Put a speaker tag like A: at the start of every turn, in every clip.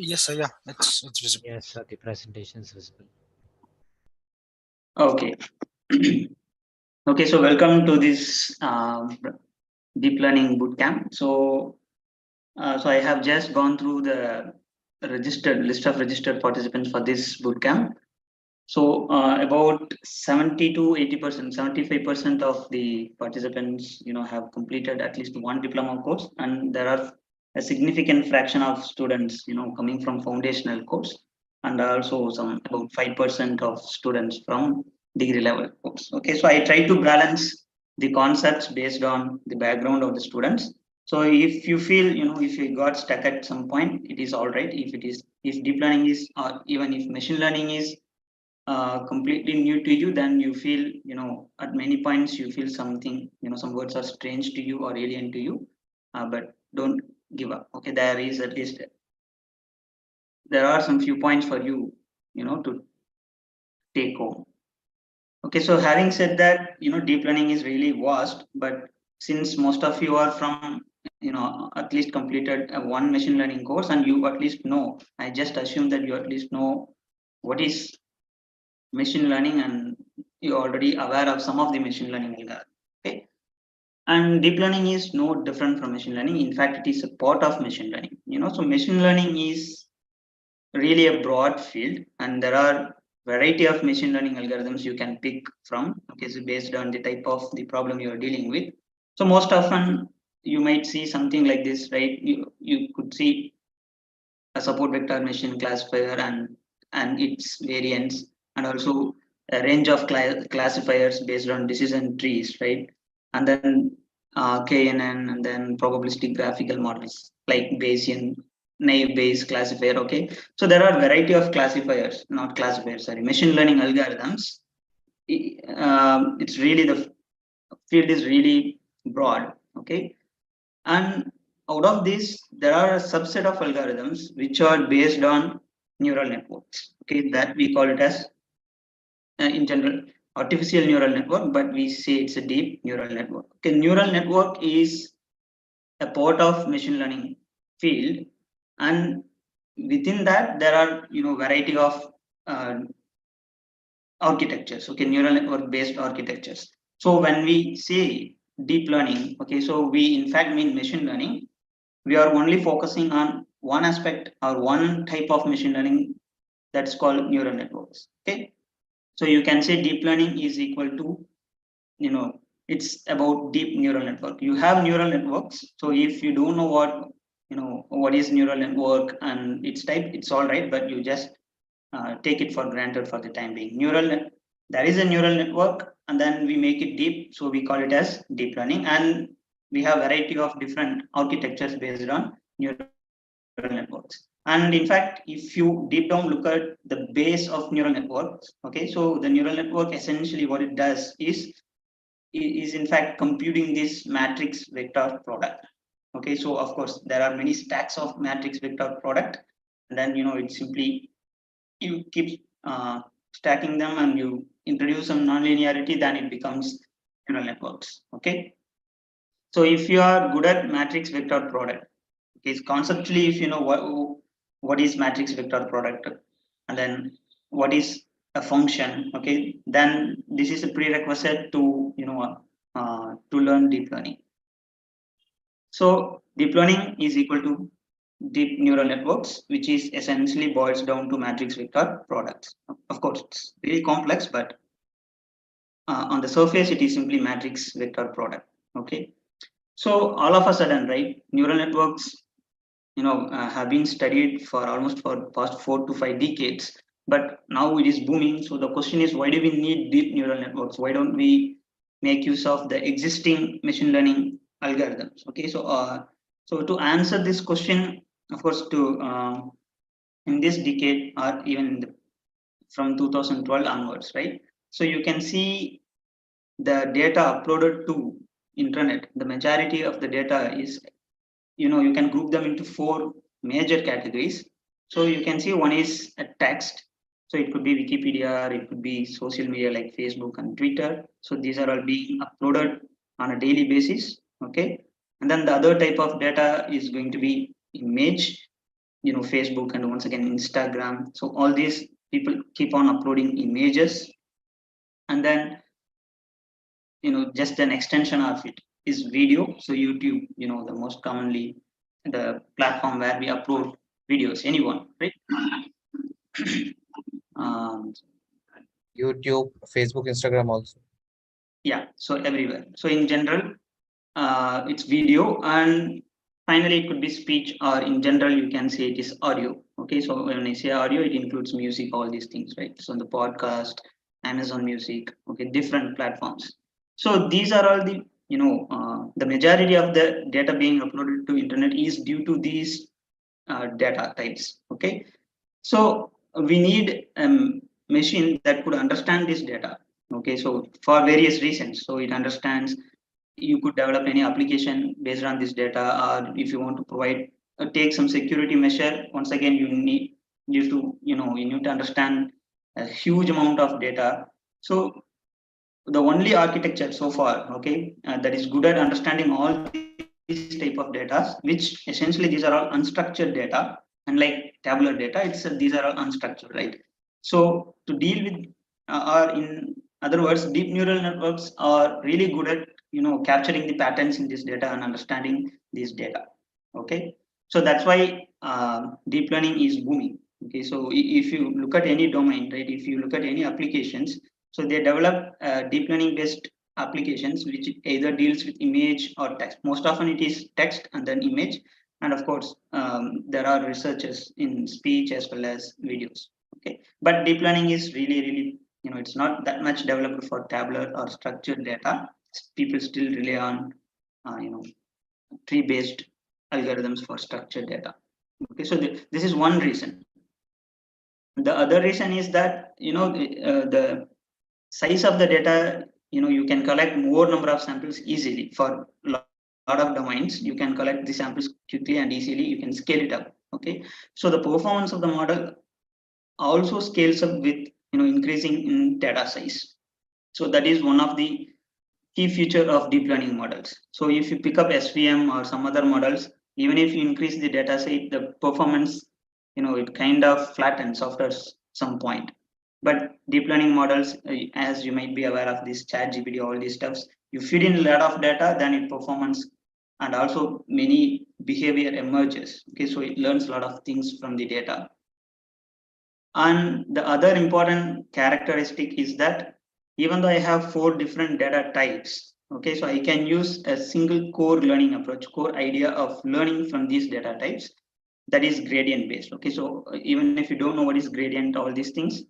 A: Yes, sir. Yeah, it's visible.
B: Yes, sir, the presentation is visible.
C: Okay. Okay, so welcome to this deep learning bootcamp. So I have just gone through the registered list of registered participants for this bootcamp. So about 70 to 80%, 75% of the participants, have completed at least one diploma course, and there are a significant fraction of students, coming from foundational course, and also some about 5% of students from degree level course. Okay, so I try to balance the concepts based on the background of the students. So if you feel, if you got stuck at some point, it is all right. If deep learning is, or even if machine learning is completely new to you, then you feel, at many points you feel something, some words are strange to you or alien to you, but don't give up. Okay, there are some few points for you, to take home. Okay, so having said that, deep learning is really vast, but since most of you are from, at least completed a one machine learning course, and you at least know, I just assume that you at least know what is machine learning, and you're already aware of some of the machine learning algorithm. Okay, and deep learning is no different from machine learning. In fact, it is a part of machine learning. So machine learning is really a broad field, and there are variety of machine learning algorithms you can pick from. Okay, so based on the type of the problem you are dealing with. So most often you might see something like this, right? You could see a support vector machine classifier and its variants, and also a range of classifiers based on decision trees, right? And then KNN, and then probabilistic graphical models like Bayesian, naive Bayes classifier. Okay, so there are variety of classifiers, not classifiers, sorry, machine learning algorithms. It's really the field is really broad. Okay, and out of this, there are a subset of algorithms which are based on neural networks. Okay, that we call it as, in general, artificial neural network, but we say it's a deep neural network. Okay, neural network is a part of machine learning field, and within that there are, variety of uh, architectures. Okay, neural network based architectures. So when we say deep learning, okay, so we in fact mean machine learning. We are only focusing on one aspect or one type of machine learning, that's called neural networks. Okay, so you can say deep learning is equal to, you know it's about deep neural network. You have neural networks, so if you don't know what is neural network and its type, it's all right, but you just take it for granted for the time being. There is a neural network, and then we make it deep, so we call it as deep learning. And we have variety of different architectures based on neural networks. And in fact, if you deep down look at the base of neural networks, okay, so the neural network essentially what it does is in fact computing this matrix vector product. Okay, so of course there are many stacks of matrix vector product, and then it simply, you keep stacking them and you introduce some nonlinearity, then it becomes neural networks. Okay, so if you are good at matrix vector product, okay, conceptually, if you know what is matrix vector product, and then what is a function, okay, then this is a prerequisite to, to learn deep learning. So deep learning is equal to deep neural networks, which is essentially boils down to matrix vector products. Of course, it's really complex, but on the surface, it is simply matrix vector product. Okay, so all of a sudden, right, neural networks, have been studied for almost for past 4 to 5 decades, but now it is booming. So the question is, why do we need deep neural networks? Why don't we make use of the existing machine learning algorithms? Okay, so to answer this question, of course, to in this decade, or even from 2012 onwards, right? So you can see the data uploaded to internet. The majority of the data is, you can group them into four major categories. So you can see one is a text, so it could be Wikipedia, or it could be social media like Facebook and Twitter. So these are all being uploaded on a daily basis. Okay, and then the other type of data is going to be image, Facebook and once again Instagram. So all these people keep on uploading images, and then just an extension of it is video. So YouTube, the most commonly the platform where we upload videos, anyone, right? um,
D: YouTube, Facebook, Instagram also.
C: yeah, so everywhere. So in general, it's video, and finally it could be speech, or in general you can say it is audio. Okay, so when I say audio, it includes music, all these things, right? So the podcast, Amazon Music, okay, different platforms. So these are all the majority of the data being uploaded to internet is due to these data types. Okay, so we need a machine that could understand this data. Okay, so for various reasons. So it understands, you could develop any application based on this data, or if you want to provide take some security measure, once again you need to understand a huge amount of data. So the only architecture so far, okay, that is good at understanding all these type of data, which essentially these are all unstructured data, unlike tabular data. These are all unstructured, right? So to deal with, or in other words, deep neural networks are really good at capturing the patterns in this data and understanding this data. Okay, so that's why deep learning is booming. Okay, so if you look at any domain, right, if you look at any applications, so they develop deep learning based applications which either deals with image or text. Most often it is text and then image, and of course there are researchers in speech as well as videos. Okay, but deep learning is really it's not that much developed for tabular or structured data. People still rely on tree based algorithms for structured data. Okay, so this is one reason. The other reason is that the size of the data, you can collect more number of samples easily. For a lot of domains, you can collect the samples quickly and easily, you can scale it up. Okay, so the performance of the model also scales up with increasing in data size. So that is one of the key feature of deep learning models. So if you pick up SVM or some other models, even if you increase the data set, the performance, it kind of flattens after some point. But deep learning models, as you might be aware of this chat GPT, all these stuffs, you feed in a lot of data, then it performance and also many behavior emerges. Okay, so it learns a lot of things from the data. And the other important characteristic is that even though I have 4 different data types, okay, so I can use a single core learning approach, core idea of learning from these data types, that is gradient based. Okay, so even if you don't know what is gradient, all these things,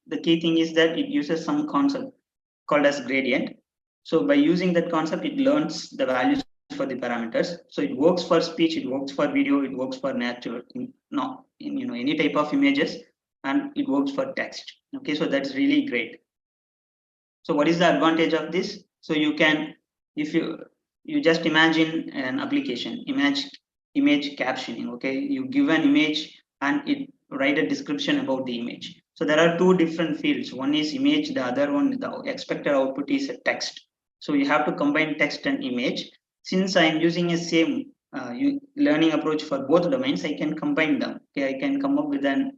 C: the key thing is that it uses some concept called as gradient. So by using that concept, it learns the values for the parameters. So it works for speech, it works for video, it works for natural, no, in any type of images, and it works for text. Okay, so that's really great. So what is the advantage of this? So you can, if you just imagine an application, image captioning. Okay, you give an image and it write a description about the image. So there are 2 different fields. One is image, the other one, the expected output is a text. So you have to combine text and image. Since I am using a same learning approach for both domains, I can combine them. Okay, I can come up with an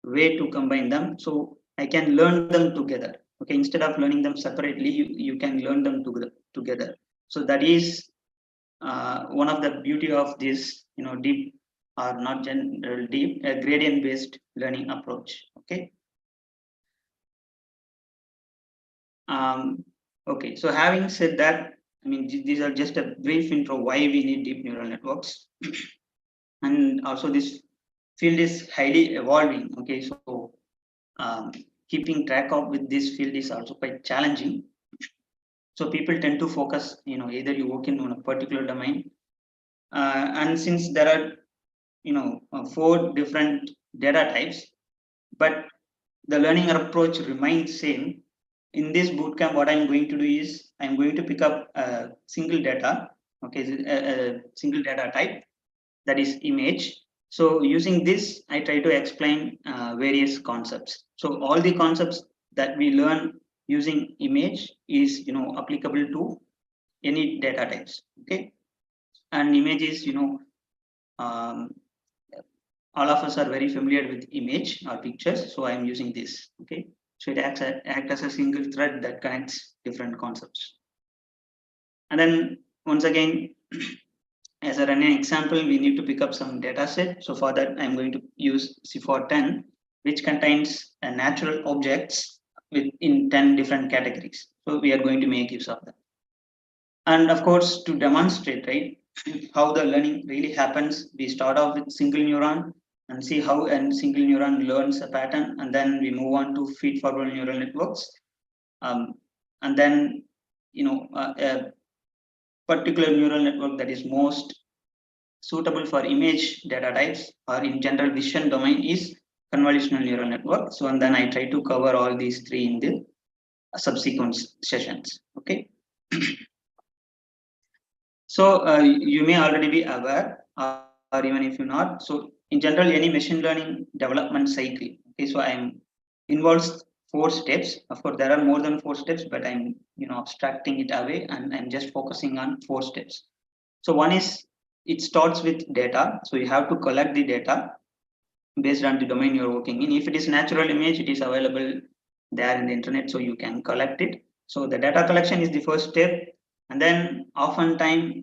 C: way to combine them. So I can learn them together. Okay, instead of learning them separately, you can learn them together. So that is one of the beauty of this deep, or not general deep, gradient based learning approach. Okay. Okay, so having said that, I mean, these are just a brief intro why we need deep neural networks. And also this field is highly evolving. Okay, so keeping track of with this field is also quite challenging. So people tend to focus, either you work in on a particular domain, and since there are 4 different data types, but the learning approach remains same. In this bootcamp, what I'm going to do is I'm going to pick up a single data, okay, a single data type, that is image. So using this, I try to explain various concepts. So all the concepts that we learn using image is applicable to any data types. Okay, and image is um, all of us are very familiar with image or pictures, so I am using this. Okay, so it acts as a single thread that connects different concepts. And then once again, as a running example, we need to pick up some data set. So for that, I'm going to use CIFAR10, which contains natural objects in 10 different categories. So we are going to make use of that. And of course, to demonstrate, right, how the learning really happens, we start off with single neuron and see how a single neuron learns a pattern, and then we move on to feed-forward neural networks. And then, a particular neural network that is most suitable for image data types or in general vision domain is convolutional neural network. So, and then I try to cover all these three in the subsequent sessions. Okay. So you may already be aware, or even if you're not. So in general, any machine learning development cycle. Okay, so I'm involves 4 steps. Of course, there are more than 4 steps, but I'm abstracting it away, and I'm just focusing on 4 steps. So one is, it starts with data. So you have to collect the data based on the domain you're working in. If it is natural image, it is available there in the internet, so you can collect it. So the data collection is the first step, and then oftentimes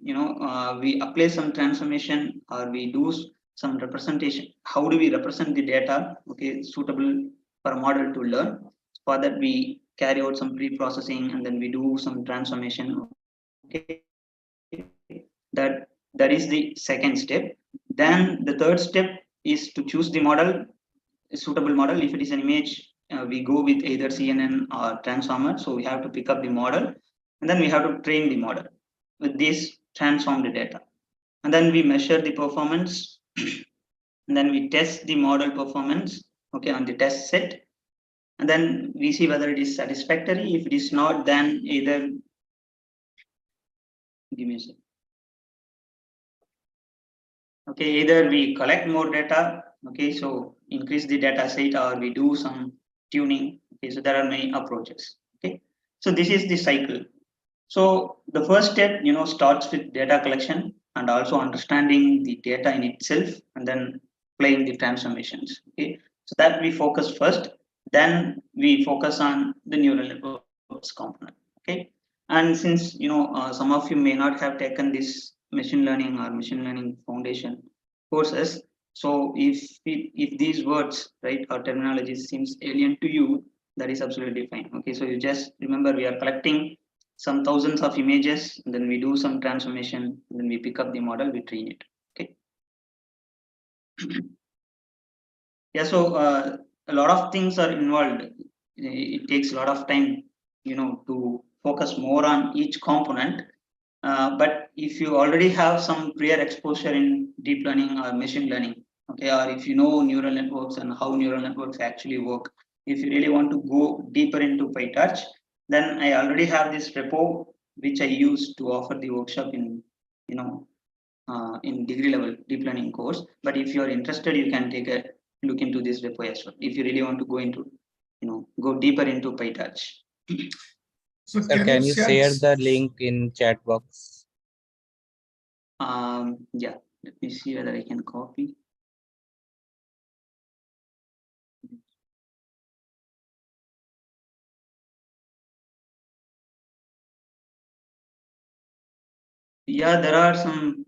C: we apply some transformation or we do some representation. How do we represent the data? Okay, suitable for a model to learn. For that, we carry out some pre-processing and then we do some transformation. Okay, that is the second step. Then the third step is to choose the model, a suitable model. If it is an image, we go with either CNN or transformer. So we have to pick up the model, and then we have to train the model with this transformed data. And then we measure the performance, and then we test the model performance, okay, on the test set. And then we see whether it is satisfactory. If it is not, then either, give me a second. Okay, either we collect more data, okay, so increase the data set, or we do some tuning. Okay, so there are many approaches. Okay, so this is the cycle. So the first step, starts with data collection and also understanding the data in itself, and then playing the transformations. Okay, so that we focus first, then we focus on the neural networks component. Okay, and since some of you may not have taken this machine learning or machine learning foundation courses, so if these words, right, or terminology seems alien to you, that is absolutely fine. Okay, so you just remember, we are collecting some thousands of images, and then we do some transformation, and then we pick up the model, we train it. Okay. Yeah, so a lot of things are involved. It takes a lot of time, to focus more on each component. But if you already have some prior exposure in deep learning or machine learning, okay, or if you know neural networks and how neural networks actually work, if you really want to go deeper into PyTorch, then I already have this repo which I use to offer the workshop in degree level deep learning course. But if you are interested, you can take a look into this repo as well if you really want to go into go deeper into PyTorch.
D: So sir, can you share the link in chat box?
C: Yeah, let me see whether I can copy. Yeah, there are some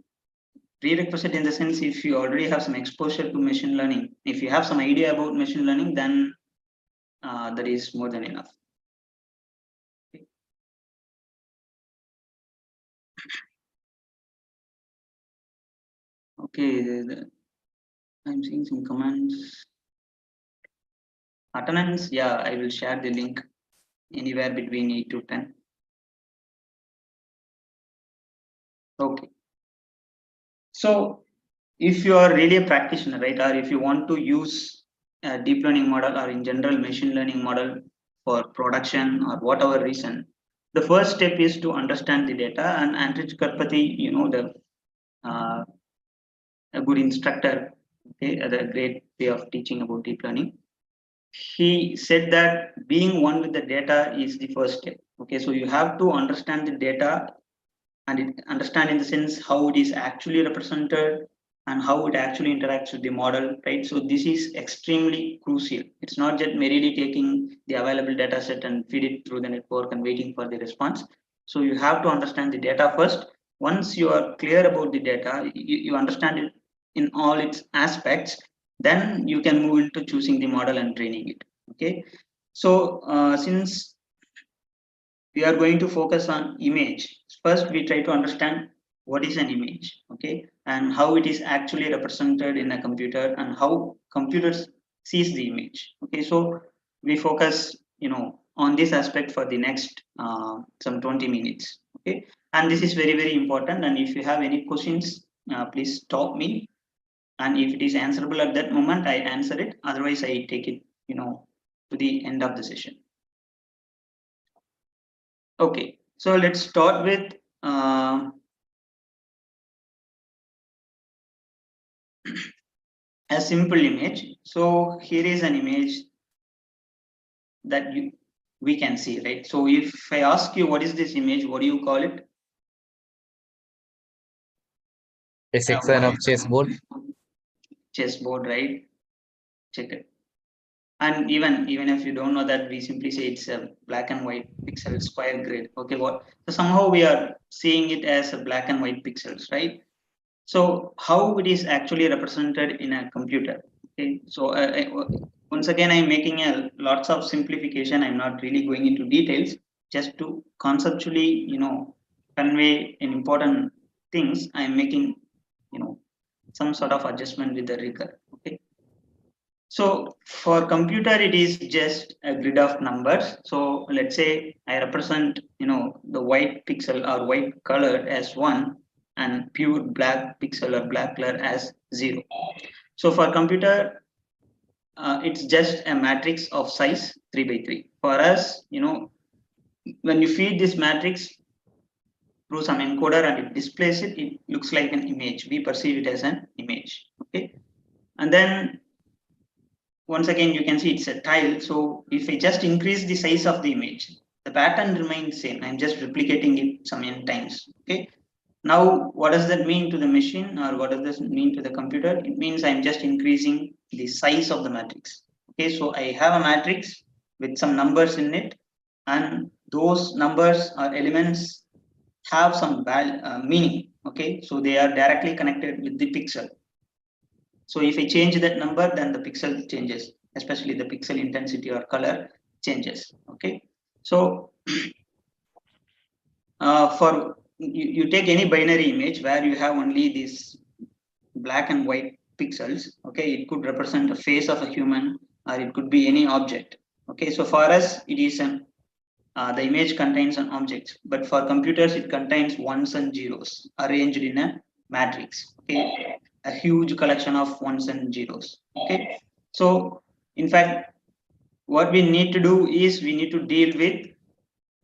C: prerequisite in the sense, if you already have some exposure to machine learning, if you have some idea about machine learning, then that is more than enough. Okay, I'm seeing some comments. Attendance, yeah, I will share the link anywhere between 8 to 10. Okay. So if you are really a practitioner, right, or if you want to use a deep learning model or in general machine learning model for production or whatever reason, the first step is to understand the data. And Andrich Karpathy, a good instructor, okay, a great way of teaching about deep learning. He said that being one with the data is the first step. Okay, so you have to understand the data and understand in the sense how it is actually represented, and how it actually interacts with the model, right? So this is extremely crucial. It's not just merely taking the available data set and feed it through the network and waiting for the response. So you have to understand the data first. Once you are clear about the data, you understand it in all its aspects, then you can move into choosing the model and training it. Okay. So since we are going to focus on image, first we try to understand what is an image, okay, and how it is actually represented in a computer and how computers sees the image. Okay, so we focus, on this aspect for the next some 20 minutes. Okay, and this is very, very important. And if you have any questions, please stop me. And if it is answerable at that moment, I answer it. Otherwise, I take it, to the end of the session. Okay, so let's start with a simple image. So here is an image that we can see, right? So if I ask you what is this image, what do you call it?
D: A section of chessboard.
C: Chessboard, right? Check it. And even if you don't know that, we simply say it's a black and white pixel square grid. Okay, what? So somehow we are seeing it as a black and white pixels, right? So how it is actually represented in a computer? Okay, so once again, I'm making a lots of simplification. I'm not really going into details, just to conceptually, convey an important things. I'm making, some sort of adjustment with the rigor. Okay. So for computer, it is just a grid of numbers. So let's say I represent, the white pixel or white color as 1 and pure black pixel or black color as 0. So for computer, it's just a matrix of size 3 by 3. For us, when you feed this matrix through some encoder and it displays it, it looks like an image. We perceive it as an image. Okay. And then once again, you can see it's a tile. So if I just increase the size of the image, the pattern remains same. I'm just replicating it some n times. Okay. Now, what does that mean to the machine, or what does this mean to the computer? It means I'm just increasing the size of the matrix. Okay. So I have a matrix with some numbers in it, and those numbers or elements have some meaning. Okay. So they are directly connected with the pixel. So if I change that number, then the pixel changes, especially the pixel intensity or color changes. Okay. So for you take any binary image where you have only these black and white pixels. Okay. It could represent a face of a human, or it could be any object. Okay. So for us, it is the image contains an object, but for computers, it contains ones and zeros arranged in a matrix. Okay. A huge collection of ones and zeros. Okay. So in fact, what we need to do is we need to deal with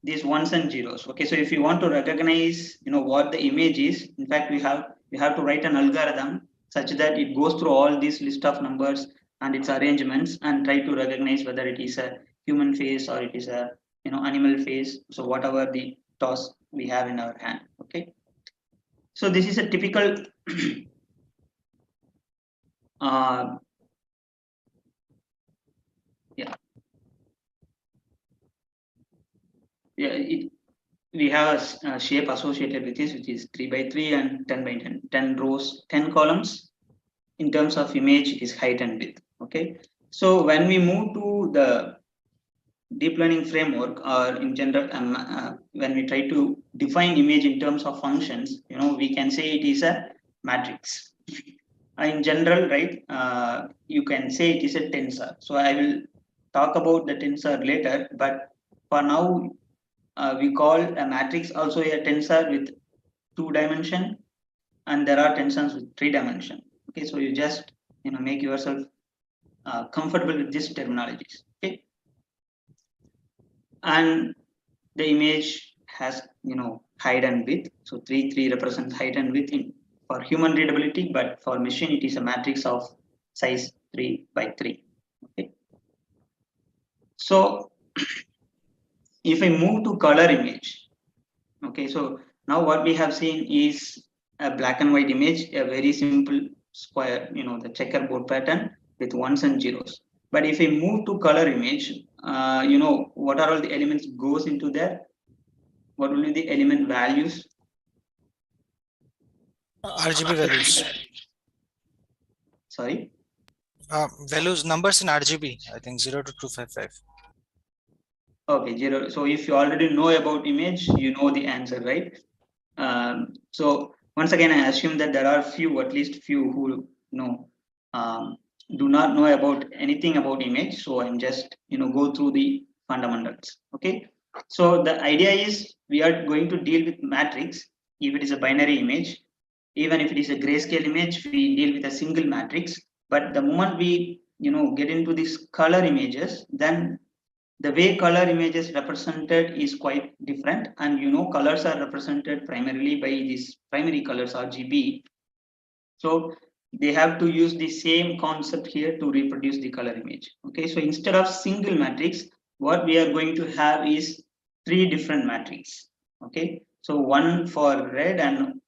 C: these ones and zeros. Okay. So if you want to recognize, what the image is, in fact, we have to write an algorithm such that it goes through all these list of numbers and its arrangements and try to recognize whether it is a human face or it is a animal face. So whatever the toss we have in our hand. Okay. So this is a typical yeah we have a shape associated with this, which is 3 by 3 and 10 by 10, 10 rows, 10 columns. In terms of image, it is height and width. Okay. So when we move to the deep learning framework, or in general, when we try to define image in terms of functions, we can say it is a matrix. In general, right, you can say it is a tensor. So I will talk about the tensor later, but for now, we call a matrix also a tensor with 2 dimension, and there are tensors with 3 dimension. Okay, so you just make yourself comfortable with these terminologies. Okay, and the image has height and width. So 3 represents height and width for human readability, but for machine it is a matrix of size 3 by 3. Okay, so if I move to color image, okay, so now what we have seen is a black and white image, a very simple square, the checkerboard pattern with ones and zeros. But if we move to color image, what are all the elements goes into there? What will be the element values?
A: RGB values.
C: Sorry.
A: Values numbers in RGB. I think 0 to 255.
C: Okay, 0. So if you already know about image, you know the answer, right? So once again, I assume that there are at least few who do not know about anything about image. So I'm just go through the fundamentals. Okay. So the idea is we are going to deal with matrix. If it is a binary image, even if it is a grayscale image, we deal with a single matrix. But the moment we get into these color images, then the way color images represented is quite different, and colors are represented primarily by these primary colors RGB. So they have to use the same concept here to reproduce the color image. Okay, so instead of single matrix, what we are going to have is 3 different matrices. Okay, so one for red and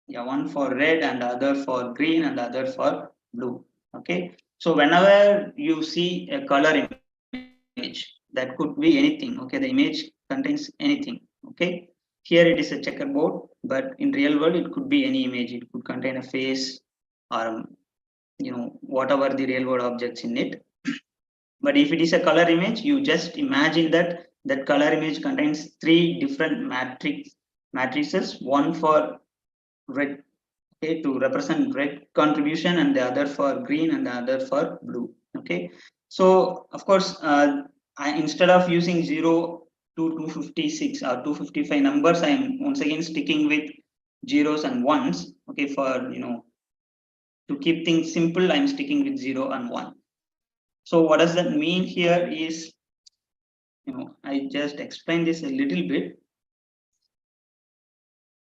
C: the other for green and the other for blue. Okay, so whenever you see a color image, that could be anything. Okay, the image contains anything. Okay, here it is a checkerboard, but in real world it could be any image. It could contain a face or whatever the real world objects in it. But if it is a color image, you just imagine that that color image contains 3 different matrices, one for red, okay, to represent red contribution, and the other for green and the other for blue. Okay, so of course, instead of using 0 to 256 or 255 numbers, I am once again sticking with zeros and ones. Okay, for to keep things simple, I'm sticking with 0 and 1. So what does that mean here is, I just explained this a little bit.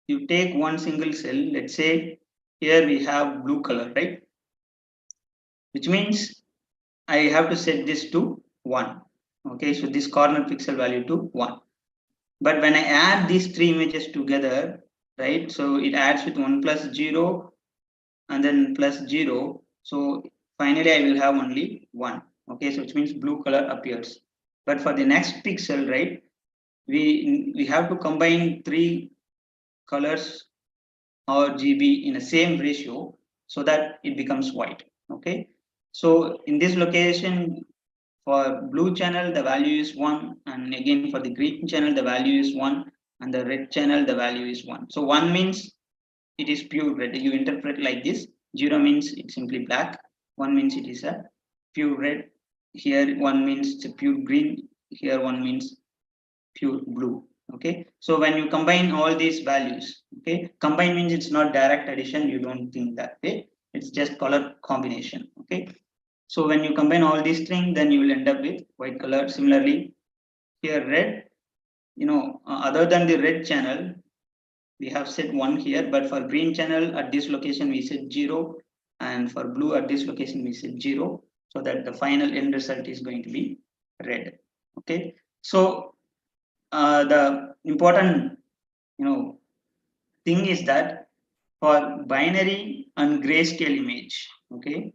C: You take one single cell, let's say here we have blue color, right? Which means I have to set this to 1. Okay, so this corner pixel value to 1. But when I add these 3 images together, right, so it adds with 1 plus 0 and then plus 0. So finally I will have only 1. Okay, so which means blue color appears. But for the next pixel, right, we have to combine 3 colors or GB in the same ratio so that it becomes white. Okay, so in this location, for blue channel the value is 1, and again for the green channel the value is 1, and the red channel the value is 1. So 1 means it is pure red. You interpret like this. 0 means it's simply black. 1 means it is a pure red. Here 1 means it's a pure green. Here 1 means pure blue. Okay, so when you combine all these values, okay, combine means it's not direct addition. You don't think that way. It's just color combination. Okay, so when you combine all these things, then you will end up with white color. Similarly, here red, other than the red channel, we have set 1 here, but for green channel at this location we set 0, and for blue at this location we set 0, so that the final end result is going to be red. Okay, so the important thing is that for binary and grayscale image, okay,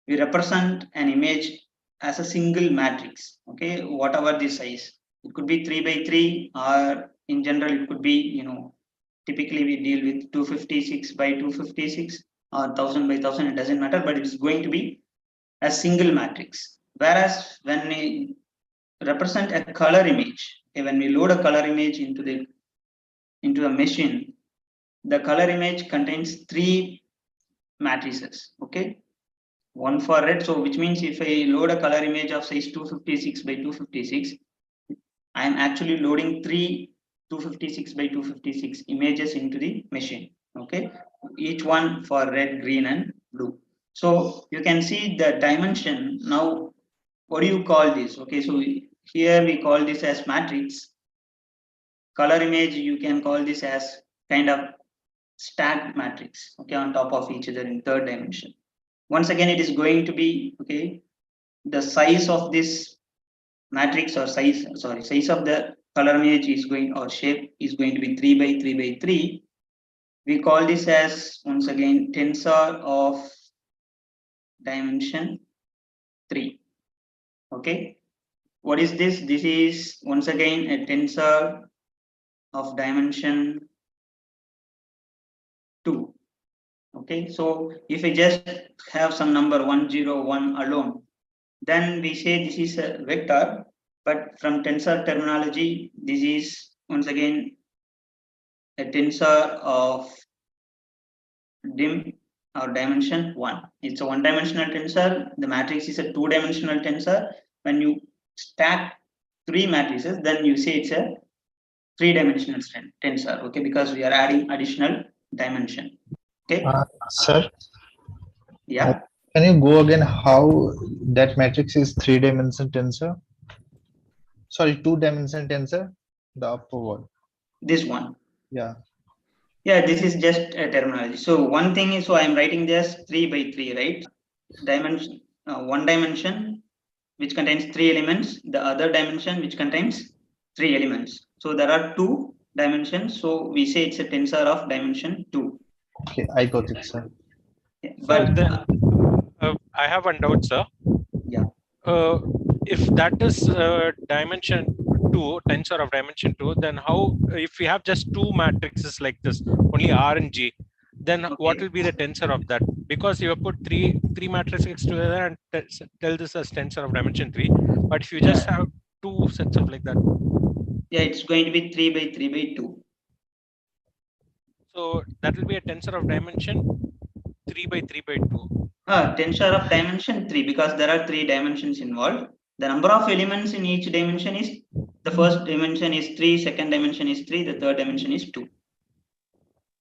C: we represent an image as a single matrix. Okay, whatever the size, it could be 3 by 3, or in general it could be typically we deal with 256 by 256 or 1000 by 1000. It doesn't matter, but it's going to be a single matrix. Whereas when we represent a color image, okay, when we load a color image into a machine, the color image contains 3 matrices. Okay, one for red. So which means if I load a color image of size 256 by 256, I am actually loading 3 256 by 256 images into the machine. Okay, each one for red, green, and blue. So you can see the dimension. Now, what do you call this? Okay, so here we call this as matrix. Color image, you can call this as kind of stacked matrix, okay, on top of each other in 3rd dimension. Once again, it is going to be, okay, the size of this matrix, or size of the color image is going, or shape is going to be 3 by 3 by 3. We call this as, once again, tensor of dimension 3. Okay. What is this? This is once again a tensor of dimension 2. Okay. So if we just have some number 1, 0, 1 alone, then we say this is a vector. But from tensor terminology, this is once again a tensor of dim or dimension 1. It's a one-dimensional tensor. The matrix is a two-dimensional tensor. When you stack 3 matrices, then you say it's a three-dimensional tensor. Okay, because we are adding additional dimension. Okay.
E: Sir,
C: Yeah.
E: can you go again how that matrix is three-dimensional tensor? Sorry, two-dimensional tensor, the upper one.
C: This one.
E: Yeah.
C: Yeah, this is just a terminology. So one thing is, so I'm writing just 3 by 3, right? Dimension, one dimension which contains 3 elements, the other dimension which contains 3 elements. So there are 2 dimensions. So we say it's a tensor of dimension 2.
E: Okay, I got it, sir.
C: Yeah,
F: So
C: but
F: then, I have one doubt, sir.
C: yeah.
F: If that is dimension 2, tensor of dimension 2, then how, if we have just 2 matrices like this, only R and G, then what will be the tensor of that? Because you have put three matrices together and tell this as tensor of dimension 3. But if you just have 2 sets of like that,
C: Yeah, it's going to be 3 by 3 by 2.
F: so that will be a tensor of dimension 3 by 3 by 2.
C: Tensor of dimension 3, because there are 3 dimensions involved. The number of elements in each dimension is, the first dimension is 3, second dimension is 3, the third dimension is 2.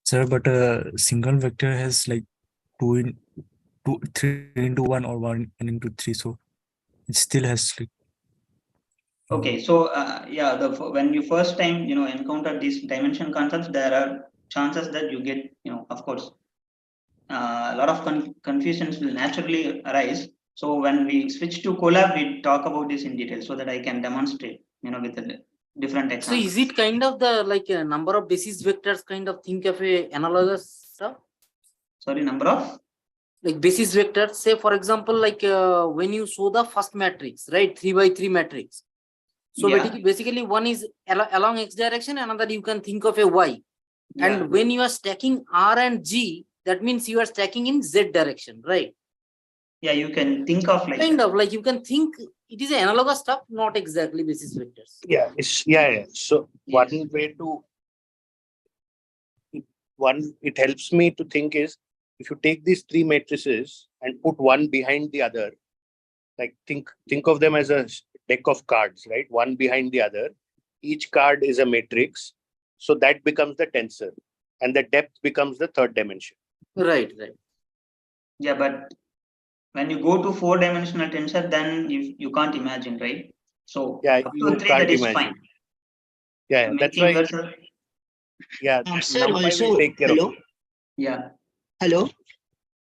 G: Sir, but a single vector has like 3 into 1 or 1 into 3, so it still has like.
C: Okay, so yeah, when you first time encounter these dimension concepts, there are chances that you get, of course, a lot of confusions will naturally arise. So when we switch to Colab, we talk about this in detail so that I can demonstrate, with a different examples.
H: So is it kind of the like a number of basis vectors kind of think of a analogous stuff?
C: Sorry, number of?
H: Like basis vectors, say for example, like when you show the first matrix, right? 3 by 3 matrix. So
C: Yeah.
H: basically one is along X direction, another you can think of a Y.
C: Yeah.
H: And when you are stacking R and G, that means you are stacking in Z direction, right?
C: Yeah, you can think of like
H: Kind
C: that.
H: of like you can think it is analogous stuff, not exactly basis vectors.
I: Yeah, yeah. So
C: Yes.
I: It helps me to think is, if you take these 3 matrices and put one behind the other, like think of them as a deck of cards, right? One behind the other. Each card is a matrix. So that becomes the tensor, and the depth becomes the third dimension.
H: Right.
C: Yeah, but when you go to 4-dimensional tensor, then you can't imagine, right? So
I: Yeah,
C: up to
I: you
C: 3,
I: can't
C: that is
I: imagine.
C: fine.
I: Yeah, that's why.
C: Yourself,
I: Yeah,
J: Sir,
I: NumPy
J: also,
I: will take care of
J: hello,
I: it.
C: yeah.
J: hello.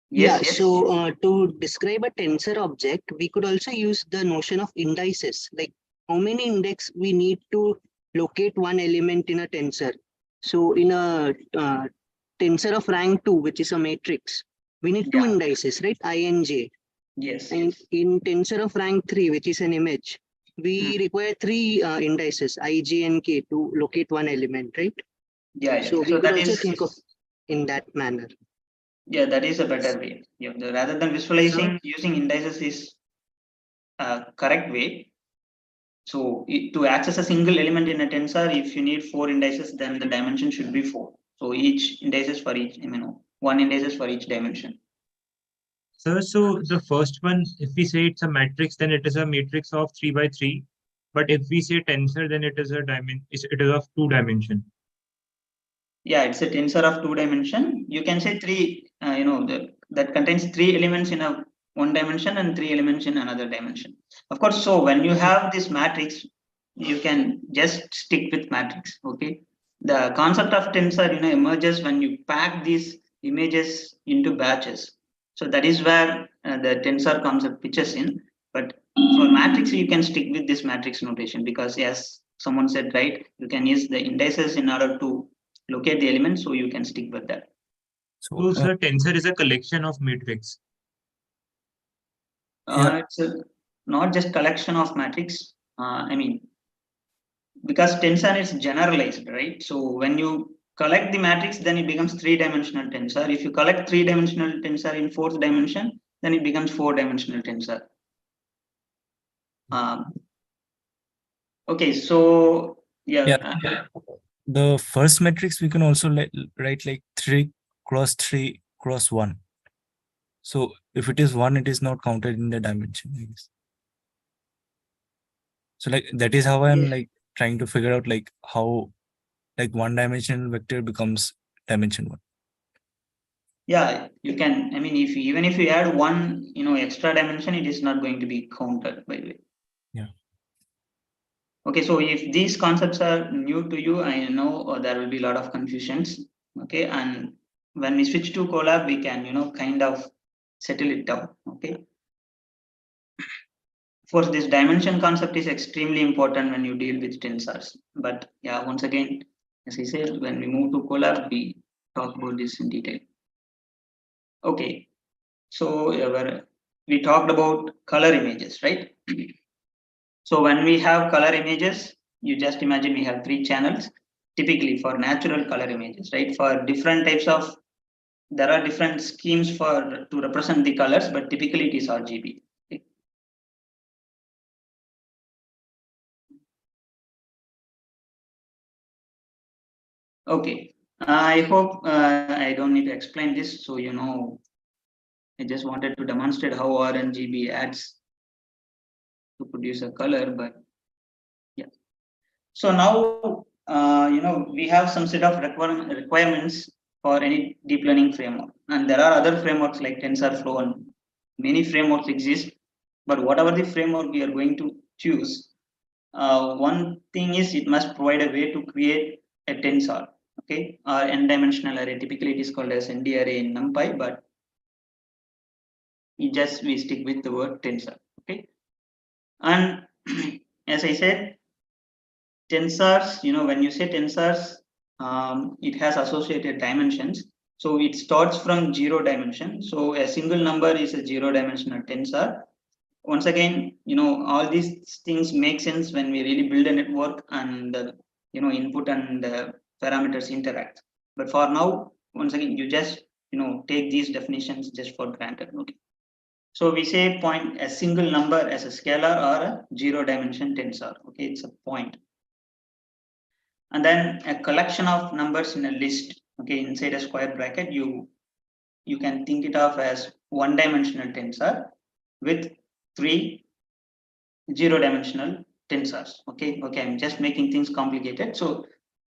C: Yes,
J: Yeah,
C: yes.
J: so to describe a tensor object, we could also use the notion of indices, like how many index we need to locate one element in a tensor. So in a tensor of rank 2, which is a matrix, we need 2
C: Yeah.
J: indices, right? I and J.
C: Yes.
J: And in tensor of rank 3, which is an image, we require 3 indices, I, J, and K to locate one element, right?
C: Yeah.
J: So we
C: So
J: could
C: that
J: also
C: is,
J: think of in that manner.
C: yeah, that is a better way. Yeah, rather than visualizing, using indices is a correct way. So to access a single element in a tensor, if you need 4 indices, then the dimension should be 4. So each indices for each, one indices for each dimension.
K: Sir, so the first one, if we say it's a matrix, then it is a matrix of 3 by 3. But if we say tensor, then it is a it is of 2 dimension.
C: Yeah, it's a tensor of 2 dimension. You can say 3, that contains 3 elements in a 1 dimension and 3 elements in another dimension. Of course, so when you have this matrix, you can just stick with matrix. Okay. The concept of tensor, emerges when you pack these images into batches. So that is where the tensor concept pitches in. But for matrix, you can stick with this matrix notation because, as someone said, right, you can use the indices in order to locate the element, so you can stick with that.
K: So, sir, tensor is a collection of matrix.
C: It's not just collection of matrix. I mean, because tensor is generalized, right? So when you collect the matrix, then it becomes 3-dimensional tensor. If you collect 3-dimensional tensor in 4th dimension, then it becomes 4-dimensional tensor. Okay, so yeah.
G: The first matrix we can also write like 3 cross 3 cross 1. So if it is 1, it is not counted in the dimension, I guess. So like that is how I'm like trying to figure out like how like 1-dimensional vector becomes dimension 1.
C: Yeah, you can. I mean, even if you add 1, extra dimension, it is not going to be counted, by the way.
G: Yeah.
C: Okay, so if these concepts are new to you, I know there will be a lot of confusions. Okay, and when we switch to Colab, we can, kind of settle it down. Okay. Of course, this dimension concept is extremely important when you deal with tensors. But yeah, once again, as I said, when we move to Colab, we talk about this in detail. Okay, so we talked about color images, right? So when we have color images, you just imagine we have 3 channels, typically for natural color images, right? For different types of, there are different schemes to represent the colors, but typically it is RGB. Okay, I hope I don't need to explain this. So, I just wanted to demonstrate how RGB adds to produce a color, but yeah. So now, we have some set of requirements for any deep learning framework. And there are other frameworks like TensorFlow and many frameworks exist. But whatever the framework we are going to choose, one thing is it must provide a way to create a tensor, okay, or n-dimensional array. Typically, it is called as ND array in NumPy, but we stick with the word tensor, okay. And as I said, tensors, when you say tensors, it has associated dimensions. So it starts from 0 dimension. So a single number is a 0-dimensional tensor. Once again, all these things make sense when we really build a network and input and parameters interact. But for now, once again, you just take these definitions just for granted. Okay. So we say point a single number as a scalar or a 0-dimension tensor. Okay, it's a point. And then a collection of numbers in a list. Okay, inside a square bracket, you can think it of as 1-dimensional tensor with 3 0-dimensional tensors. Okay, I'm just making things complicated. So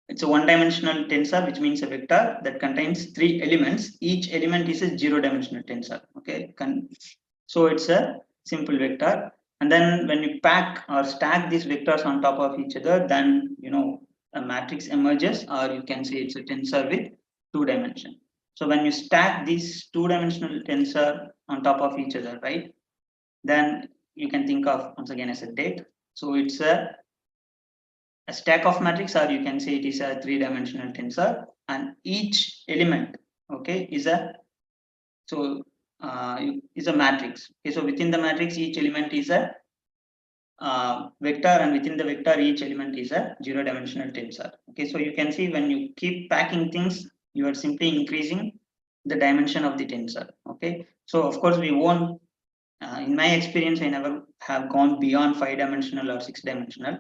C: it's a 1-dimensional tensor, which means a vector that contains 3 elements. Each element is a 0-dimensional tensor. Okay, so it's a simple vector. And then when you pack or stack these vectors on top of each other, then a matrix emerges, or you can say it's a tensor with 2 dimensions. So when you stack these 2-dimensional tensor on top of each other, right, then you can think of once again as a date. So it's a stack of matrix, or you can say it is a 3-dimensional tensor, and each element, okay, is a matrix. Okay, so within the matrix, each element is a vector, and within the vector, each element is a 0-dimensional tensor. Okay, so you can see when you keep packing things, you are simply increasing the dimension of the tensor. Okay, so of course we won't. In my experience, I never have gone beyond 5-dimensional or 6-dimensional,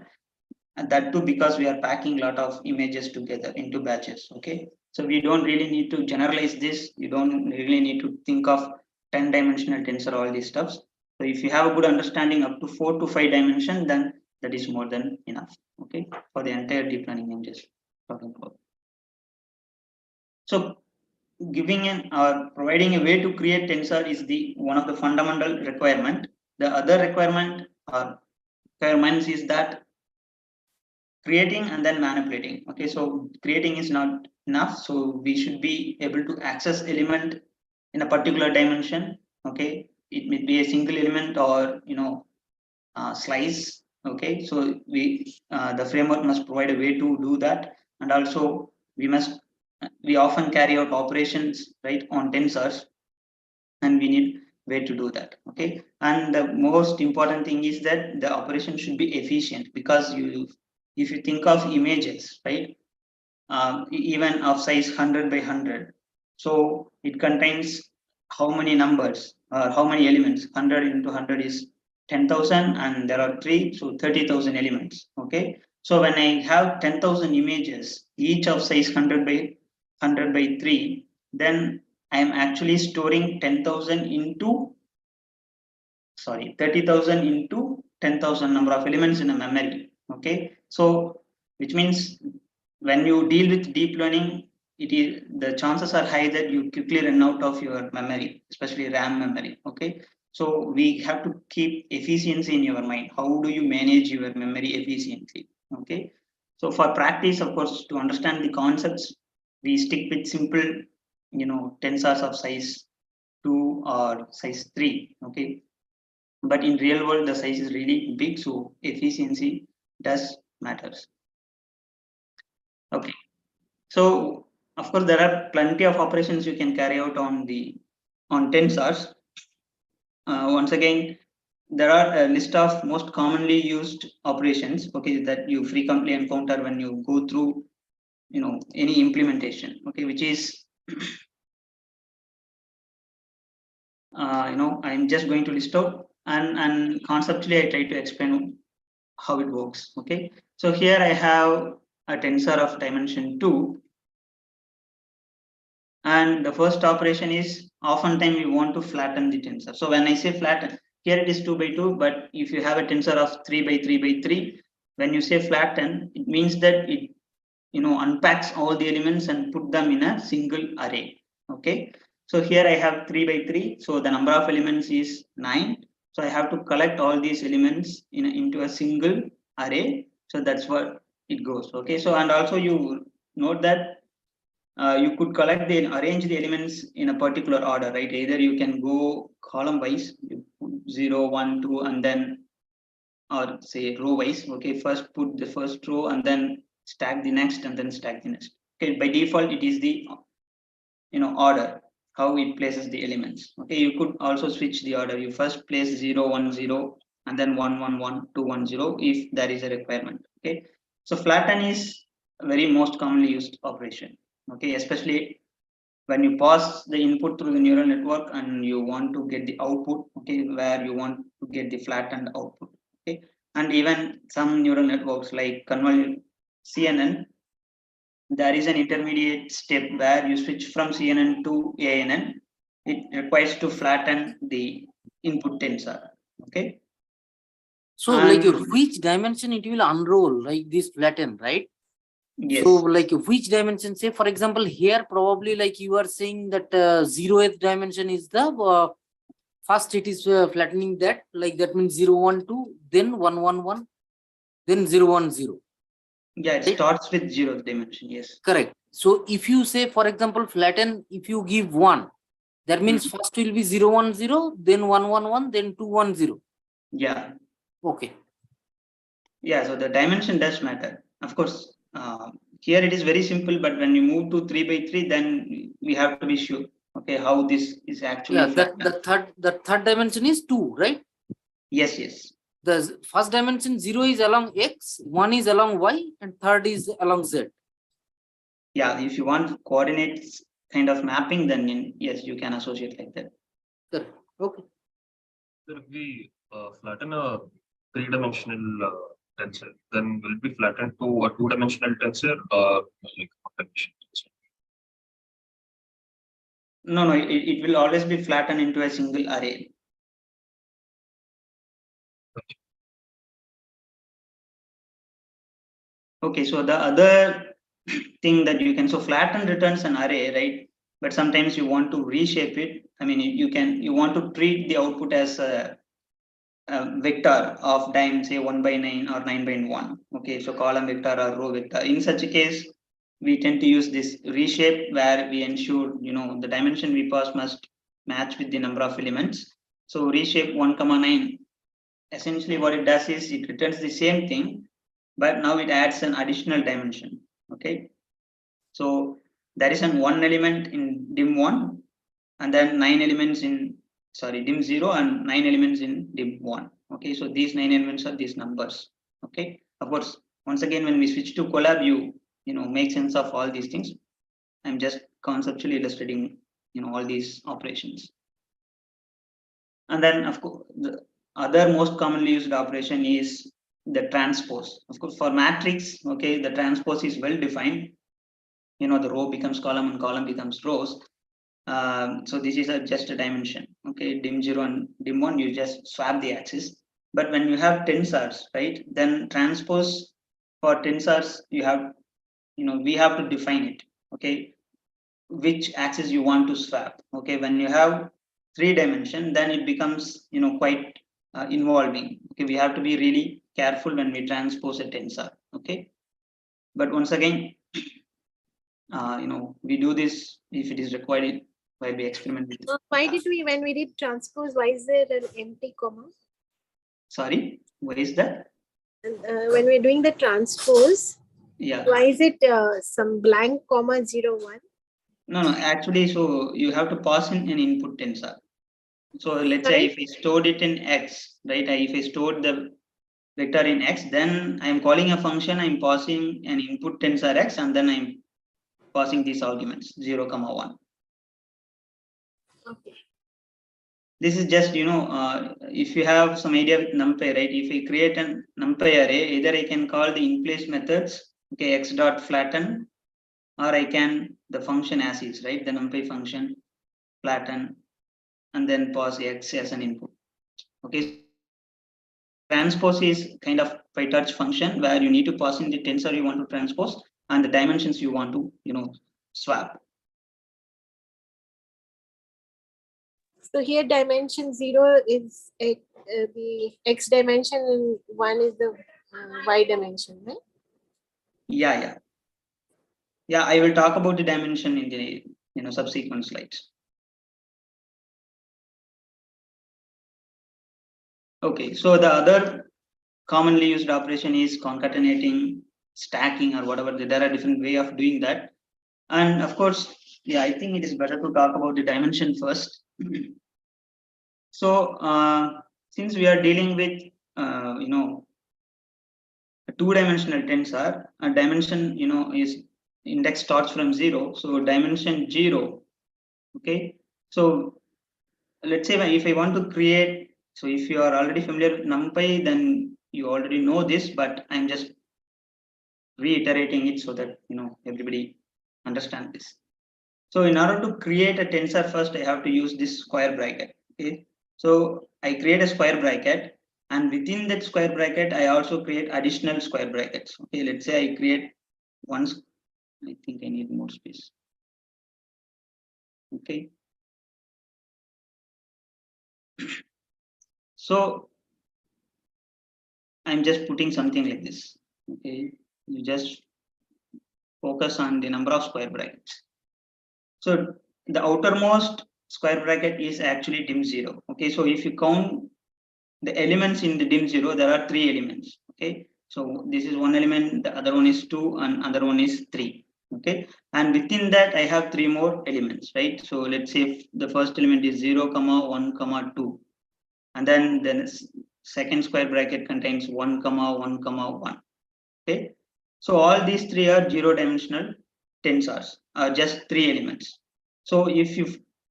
C: and that too because we are packing a lot of images together into batches. Okay, so we don't really need to generalize this. You don't really need to think of 10-dimensional tensor, all these stuffs. So if you have a good understanding up to 4 to 5 dimension, then that is more than enough. Okay, for the entire deep learning I'm just talking about. So giving or providing a way to create tensor is the one of the fundamental requirement. The other requirement or requirements is that creating and then manipulating. Okay, so creating is not enough, so we should be able to access element in a particular dimension. Okay, it may be a single element or slice. Okay, so we the framework must provide a way to do that, and also we must we often carry out operations, right, on tensors, and we need way to do that. Okay, and the most important thing is that the operation should be efficient, because if you think of images, right, even of size 100 by 100, so it contains how many numbers or how many elements? 100 into 100 is 10,000, and there are 3, so 30,000 elements. Okay, so when I have 10,000 images, each of size 100 by 100 by 3, then I am actually storing 10,000 into 30,000 into 10,000 number of elements in a memory. Okay, so which means when you deal with deep learning, it is the chances are high that you quickly run out of your memory, especially RAM memory. Okay, so we have to keep efficiency in your mind. How do you manage your memory efficiently? Okay, so for practice, of course, to understand the concepts, we stick with simple, tensors of size 2 or size 3. Okay, but in real world the size is really big, so efficiency does matters. Okay, so of course there are plenty of operations you can carry out on tensors. Once again, there are a list of most commonly used operations, okay, that you frequently encounter when you go through any implementation, okay, which is I'm just going to list out, and conceptually I try to explain how it works. Okay, so here I have a tensor of dimension 2, and the first operation is oftentimes we want to flatten the tensor. So when I say flatten, here it is 2 by 2, but if you have a tensor of 3 by 3 by 3, when you say flatten, it means that it unpacks all the elements and put them in a single array. Okay, so here I have 3 by 3, so the number of elements is 9, so I have to collect all these elements into a single array. So that's what it goes. Okay, so and also you note that you could arrange the elements in a particular order, right? Either you can go column wise, 0 1 2, and then, or say row wise. Okay, first put the first row and then stack the next and then stack the next. Okay, by default it is the order how it places the elements. Okay, you could also switch the order. You first place 0 1 0 and then 1 1 1 2 1 0 if there is a requirement. Okay, so flatten is a very most commonly used operation. Okay, especially when you pass the input through the neural network and you want to get the output, okay, where you want to get the flattened output. Okay, and even some neural networks like CNN, there is an intermediate step where you switch from CNN to ANN. It requires to flatten the input tensor. Okay,
H: so
C: and
H: like which dimension it will unroll, like this flatten, right?
C: yes,
H: so like which dimension, say for example here probably like you are saying that 0th dimension is the first it is flattening that, like that means 0 1 2, then 1 1 1, then 0 1 0.
C: yeah, it starts with 0th dimension. Yes,
H: correct. So if you say for example flatten, if you give 1, that means first will be 0 1 0, then 1 1 1, then 2 1 0.
C: yeah,
H: Okay,
C: yeah, so the dimension does matter, of course. Here it is very simple, but when you move to 3 by 3, then we have to be sure, okay, how this is actually
H: yeah,
C: flattened.
H: the third dimension is 2, right?
C: Yes, yes,
H: The first dimension 0 is along x, 1 is along y, and third is along z.
C: yeah, if you want coordinates kind of mapping, then yes, you can associate like that.
H: Correct. Okay.
L: So if we flatten a three-dimensional tensor, then will it be flattened to a two-dimensional tensor or like a condition tensor?
C: No, it will always be flattened into a single array. Okay, so the other thing that you can, so flatten returns an array, right? But sometimes you want to reshape it. I mean, you want to treat the output as a vector of dim, say 1 by 9 or 9 by 1. Okay, so column vector or row vector. In such a case, we tend to use this reshape where we ensure the dimension we pass must match with the number of elements. So reshape 1 comma 9, essentially what it does is it returns the same thing, but now it adds an additional dimension. Okay, so there is an one element in dim1 and then 9 elements in dim0 and 9 elements in dim1. Okay, so these 9 elements are these numbers. Okay, of course, once again, when we switch to collab, you make sense of all these things. I'm just conceptually illustrating all these operations. And then of course the other most commonly used operation is the transpose. Of course, for matrix, okay, the transpose is well defined. The row becomes column and column becomes rows. So this is just a dimension. Okay, dim0 and dim1, you just swap the axis. But when you have tensors, right, then transpose for tensors, you have, we have to define it. Okay, which axis you want to swap. Okay, when you have 3 dimension, then it becomes quite involving. Okay, we have to be really careful when we transpose a tensor. Okay, but once again, we do this if it is required while we experiment with.
M: Why did we, when we did transpose, why is there an empty comma?
C: Sorry, why is that?
M: When we're doing the transpose,
C: yeah,
M: why is it some blank comma 0, 1?
C: No, actually, so you have to pass in an input tensor. So let's say if I stored it in X, right? If I stored the vector in X, then I'm calling a function, I'm passing an input tensor X, and then I'm passing these arguments 0, 1.
M: Okay.
C: This is just, if you have some idea with NumPy, right? If I create an NumPy array, either I can call the in-place methods, okay, x dot flatten, or I can the function as is, right? The NumPy function flatten, and then pass X as an input. Okay. Transpose is kind of PyTorch function where you need to pass in the tensor you want to transpose and the dimensions you want to, swap.
M: So here dimension 0 is the X dimension and 1 is the Y dimension, right?
C: Yeah. I will talk about the dimension in the subsequent slides. Okay, so the other commonly used operation is concatenating, stacking, or whatever. There are different way of doing that. And of course, yeah, I think it is better to talk about the dimension first. So since we are dealing with a two-dimensional tensor, a dimension is index starts from 0, so dimension 0. Okay, so let's say if I want to create, so if you are already familiar with NumPy, then you already know this, but I'm just reiterating it so that everybody understand this. So in order to create a tensor, first I have to use this square bracket. Okay, so I create a square bracket, and within that square bracket I also create additional square brackets. Okay, let's say I create one. I think I need more space. Okay, so I'm just putting something like this. Okay, you just focus on the number of square brackets. So the outermost square bracket is actually dim0. Okay, so if you count the elements in the dim0, there are 3 elements. Okay, so this is one element, the other one is 2, and other one is 3. Okay, and within that I have 3 more elements, right? So let's say if the first element is 0, 1, 2, and then the second square bracket contains 1, 1, 1. Okay, so all these 3 are 0-dimensional tensors, are just 3 elements. So if you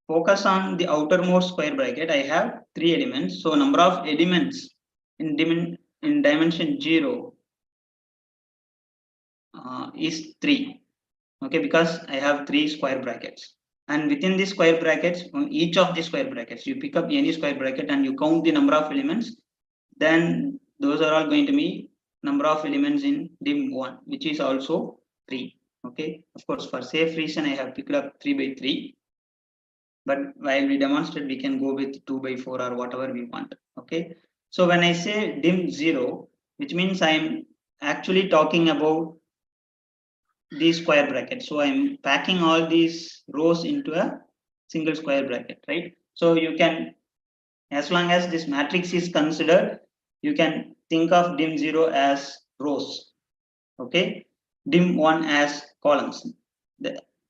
C: focus on the outermost square bracket, I have 3 elements. So number of elements in dimension 0 is 3. Okay, because I have 3 square brackets. And within these square brackets, on each of the square brackets, you pick up any square bracket and you count the number of elements, then those are all going to be number of elements in dim1, which is also 3. Okay, of course, for safe reason, I have picked up 3 by 3. But while we demonstrate, we can go with 2 by 4 or whatever we want. Okay, so when I say dim0, which means I'm actually talking about these square brackets. So I'm packing all these rows into a single square bracket, right? So you can, as long as this matrix is considered, you can think of dim0 as rows. Okay, dim1 as columns.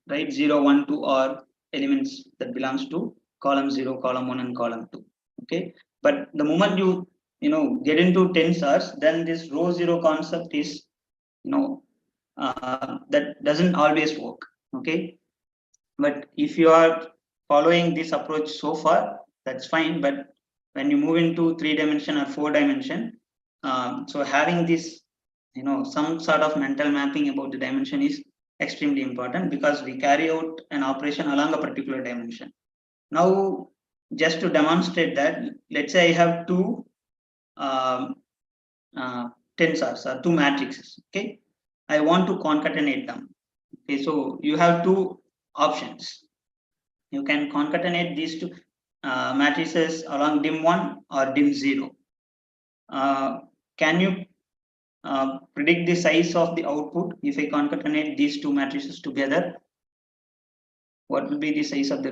C: right? 0, 1, 2 are elements that belongs to column 0, column 1, and column 2. Okay, but the moment you get into tensors, then this row 0 concept is that doesn't always work. Okay, but if you are following this approach so far, that's fine. But when you move into 3-dimension or 4-dimension, so having this some sort of mental mapping about the dimension is extremely important, because we carry out an operation along a particular dimension. Now, just to demonstrate that, let's say I have two tensors or two matrices. Okay, I want to concatenate them. Okay, so you have two options. You can concatenate these two matrices along dim1 or dim0. Can you predict the size of the output if I concatenate these two matrices together? What will be the size of the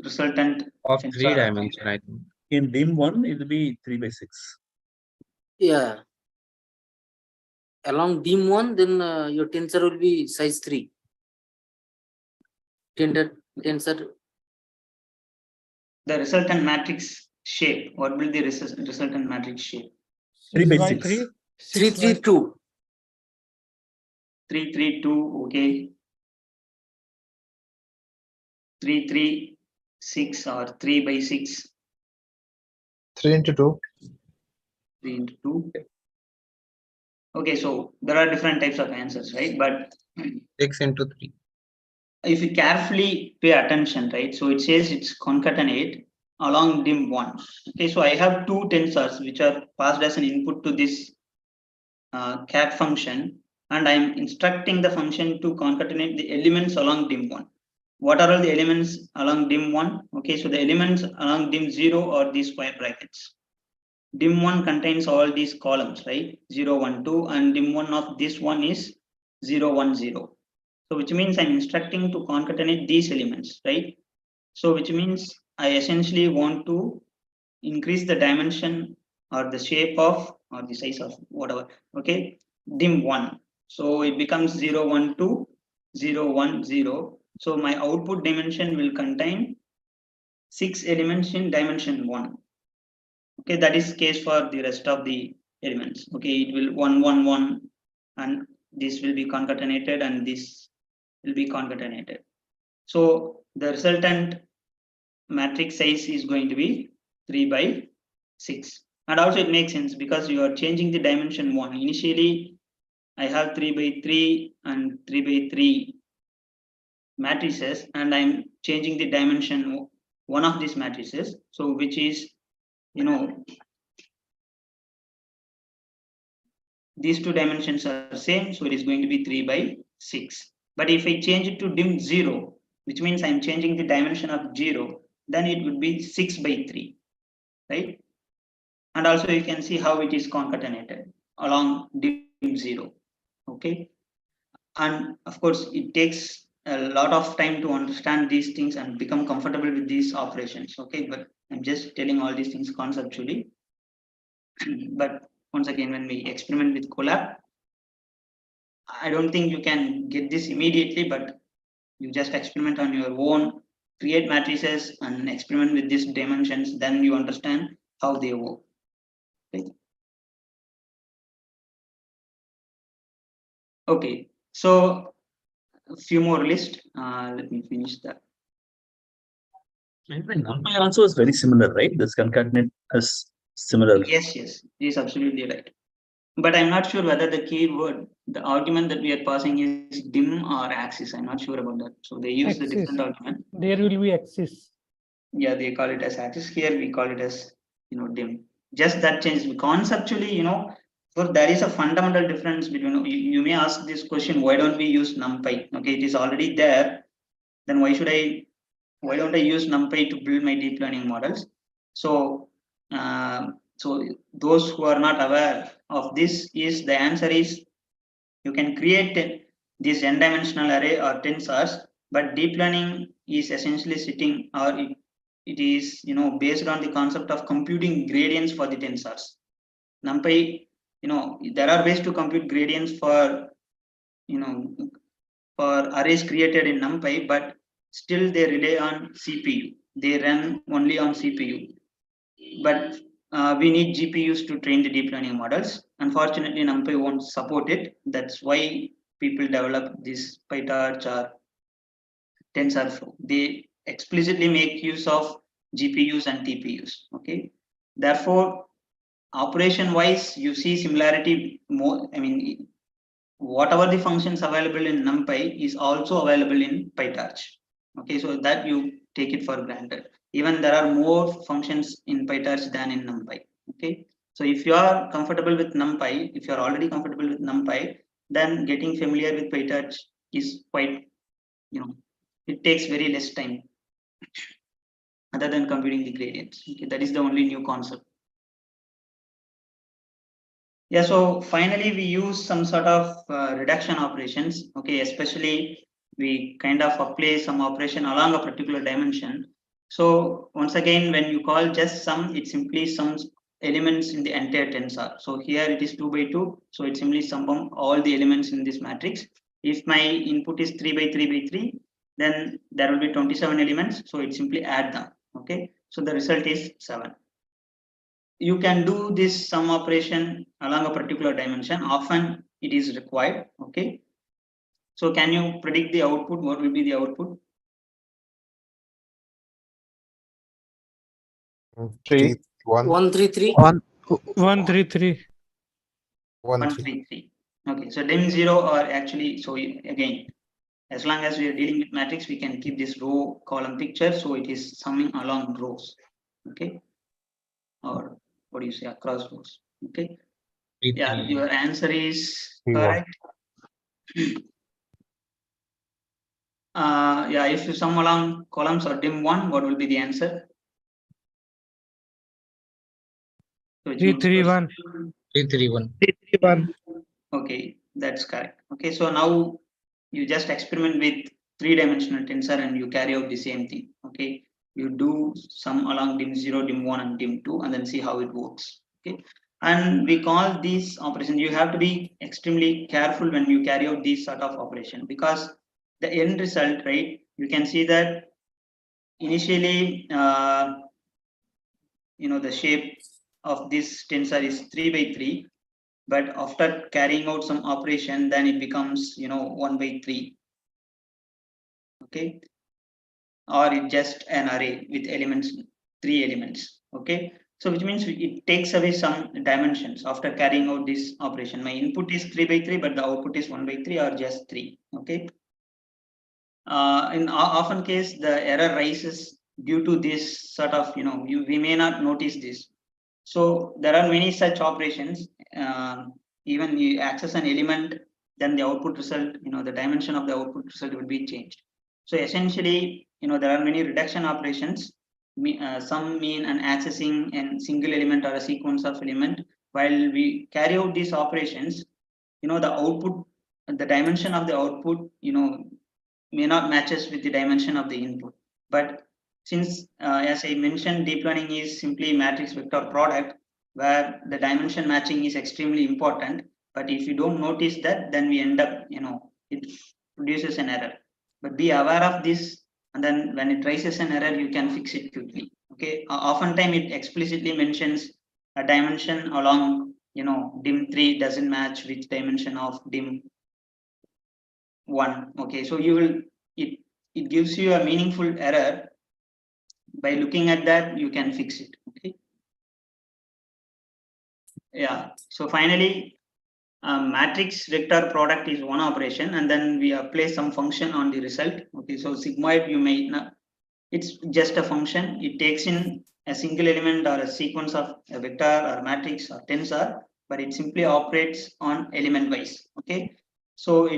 C: resultant
D: of 3-dimension? I think
N: in dim1 it will be 3/6.
H: Yeah. Along dim1, then your tensor will be size 3. Tensor.
C: The resultant matrix shape. What will the resultant matrix shape?
N: 3/6.
H: 332.
C: 332. Okay. 336 or 3/6.
E: 3 into 2.
C: 3 into 2. Okay, so there are different types of answers, right? But
D: 6 into 3.
C: If you carefully pay attention, right? So it says it's concatenate along dim1. Okay, so I have two tensors which are passed as an input to this cat function, and I'm instructing the function to concatenate the elements along dim1. What are all the elements along dim1? Okay, so the elements along dim0 are these square brackets. Dim1 contains all these columns, right? 0, 1, 2, and dim1 of this one is 0, 1, 0. So which means I'm instructing to concatenate these elements, right? So which means I essentially want to increase the dimension or the shape of or the size of whatever. Okay, dim1. So it becomes 0, 1, 2, 0, 1, 0. So my output dimension will contain 6 elements in dimension 1. Okay, that is case for the rest of the elements. Okay, it will 1, 1, 1, and this will be concatenated, and this will be concatenated. So the resultant matrix size is going to be 3/6. And also it makes sense because you are changing the dimension 1. Initially, I have 3/3 and 3/3 matrices, and I'm changing the dimension one of these matrices. So which is, these two dimensions are same, so it is going to be 3/6. But if I change it to dim0, which means I'm changing the dimension of 0, then it would be 6/3, right? And also you can see how it is concatenated along dim0. Okay, and of course it takes a lot of time to understand these things and become comfortable with these operations. Okay, but I'm just telling all these things conceptually. But once again, when we experiment with Colab, I don't think you can get this immediately, but you just experiment on your own, create matrices and experiment with these dimensions, then you understand how they work. Okay, okay. So a few more list. Let me finish that.
N: NumPy also is very similar, right? This concatenate is similar.
C: Yes, yes, is absolutely right. But I'm not sure whether the keyword, the argument that we are passing is dim or axis. I'm not sure about that. So they use the different argument.
O: There will be axis.
C: Yeah, they call it as axis. Here we call it as dim. Just that changes. Conceptually, so there is a fundamental difference between. You may ask this question: why don't we use NumPy? Okay, it is already there. Then why don't I use NumPy to build my deep learning models? So, so those who are not aware of this, is the answer is you can create this n-dimensional array or tensors, but deep learning is essentially sitting, or it is based on the concept of computing gradients for the tensors. NumPy, there are ways to compute gradients for for arrays created in NumPy, but still they rely on CPU. They run only on CPU. But we need GPUs to train the deep learning models. Unfortunately, NumPy won't support it. That's why people develop this PyTorch or TensorFlow. They explicitly make use of GPUs and TPUs. Okay. Therefore, operation wise, you see similarity more. I mean, whatever the functions available in NumPy is also available in PyTorch. Okay, so that you take it for granted. Even there are more functions in PyTorch than in NumPy. Okay, so if you are comfortable with NumPy, if you are already comfortable with NumPy, then getting familiar with PyTorch is quite, it takes very less time other than computing the gradients. Okay, that is the only new concept. Yeah, so finally we use some sort of reduction operations. Okay, especially we kind of apply some operation along a particular dimension. So once again, when you call just sum, it simply sums elements in the entire tensor. So here it is 2 by 2, so it simply sum all the elements in this matrix. If my input is 3 by 3 by 3, then there will be 27 elements, so it simply add them. Okay, so the result is 7. You can do this sum operation along a particular dimension. Often it is required. Okay, so can you predict the output? What will be the output?
E: 3 1
H: 133.
K: 133.
C: 133. Okay, so dim 0 or actually, so again, as long as we are dealing with matrix, we can keep this row column picture, so it is summing along rows. Okay, or what do you say, across rows? Okay, yeah, your answer is correct. Yeah, if you sum along columns or dim 1, what will be the answer?
K: 331.
D: 331.
C: Okay, that's correct. Okay, so now you just experiment with 3-dimensional tensor and you carry out the same thing. Okay, you do sum along dim 0, dim 1, and dim 2, and then see how it works. Okay, and we call these operations. You have to be extremely careful when you carry out these sort of operation, because the end result, right? You can see that initially, the shape of this tensor is 3 by 3, but after carrying out some operation, then it becomes 1 by 3. Okay, or it just an array with elements, 3 elements. Okay, so which means it takes away some dimensions after carrying out this operation. My input is 3 by 3, but the output is 1 by 3 or just 3. Okay, in often case the error rises due to this sort of, we may not notice this. So there are many such operations. Even you access an element, then the output result, the dimension of the output result will be changed. So essentially, there are many reduction operations. Some mean an accessing a single element or a sequence of element. While we carry out these operations, the output, the dimension of the output, may not matches with the dimension of the input. But since, as I mentioned, deep learning is simply matrix vector product, where the dimension matching is extremely important. But if you don't notice that, then we end up, it produces an error. But be aware of this, and then when it raises an error, you can fix it quickly. Okay, oftentimes it explicitly mentions a dimension along, dim 3 doesn't match with dimension of dim 1. Okay, so you will, it gives you a meaningful error. By looking at that, you can fix it. Okay, yeah, so finally, matrix vector product is one operation, and then we apply some function on the result. Okay, so sigmoid, you may not, it's just a function. It takes in a single element or a sequence of a vector or matrix or tensor, but it simply operates on element wise. Okay, so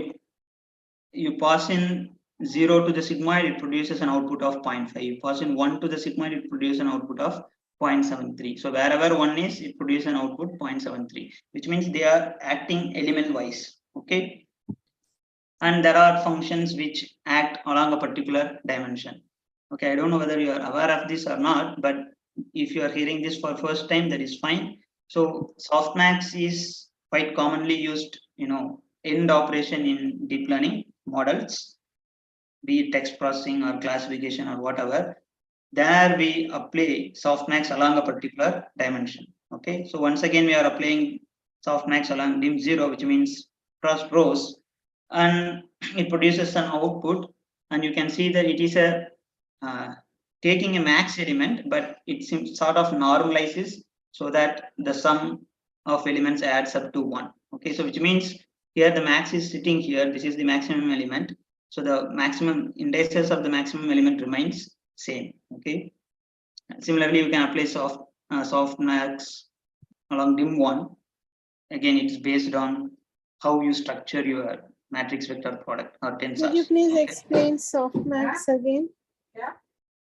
C: you pass in 0 to the sigmoid, it produces an output of 0.5. You pass in 1 to the sigmoid, it produces an output of 0.73. So wherever 1 is, it produces an output 0.73, which means they are acting element wise. Okay, and there are functions which act along a particular dimension. Okay, I don't know whether you are aware of this or not, but if you are hearing this for first time, that is fine. So softmax is quite commonly used, end operation in deep learning. models, be it text processing or classification or whatever, there we apply softmax along a particular dimension. Okay, so once again we are applying softmax along dim 0, which means transpose, and it produces an output, and you can see that it is a taking a max element, but it sort of normalizes so that the sum of elements adds up to 1. Okay, so which means here the max is sitting here, this is the maximum element, so the maximum indices of the maximum element remains same. Okay, similarly you can apply softmax along dim 1. Again, it's based on how you structure your matrix vector product or tensors.
M: Could you please explain softmax again?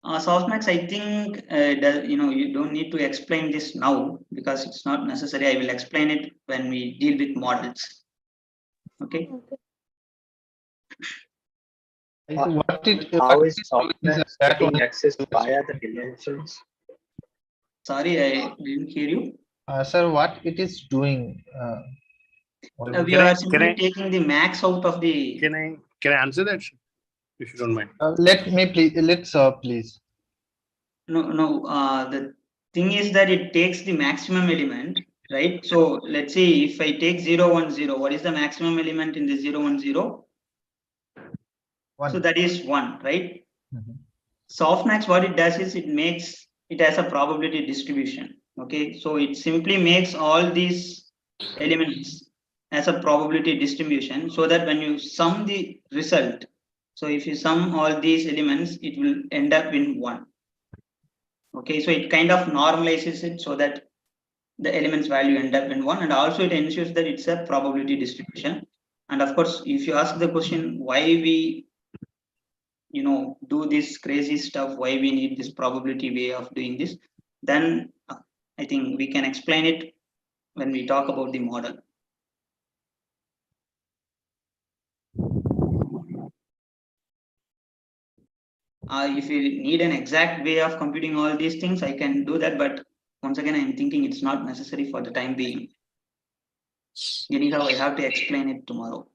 C: Softmax, I think you don't need to explain this now because it's not necessary. I will explain it when we deal with models. Okay.
B: How is softmax getting accessed via the dimensions?
C: Sorry, I didn't hear you.
E: Sir, what it is doing?
C: We are simply taking the max out of the.
I: Can I answer that, if you don't mind?
E: Let me please. Let's please.
C: No. The thing is that it takes the maximum element, right? So let's see if I take 0, 1, 0. What is the maximum element in the 0, 1, 0?
E: 1.
C: So that is 1, right? Softmax, what it does is it has a probability distribution. Okay, so it simply makes all these elements as a probability distribution so that when you sum the result, so if you sum all these elements, it will end up in 1. Okay, so it kind of normalizes it so that the elements value end up in 1, and also it ensures that it's a probability distribution. And of course, if you ask the question why we do this crazy stuff, why we need this probability way of doing this, then I think we can explain it when we talk about the model. If you need an exact way of computing all these things, I can do that, but once again I'm thinking it's not necessary for the time being. Anyhow, I have to explain it tomorrow.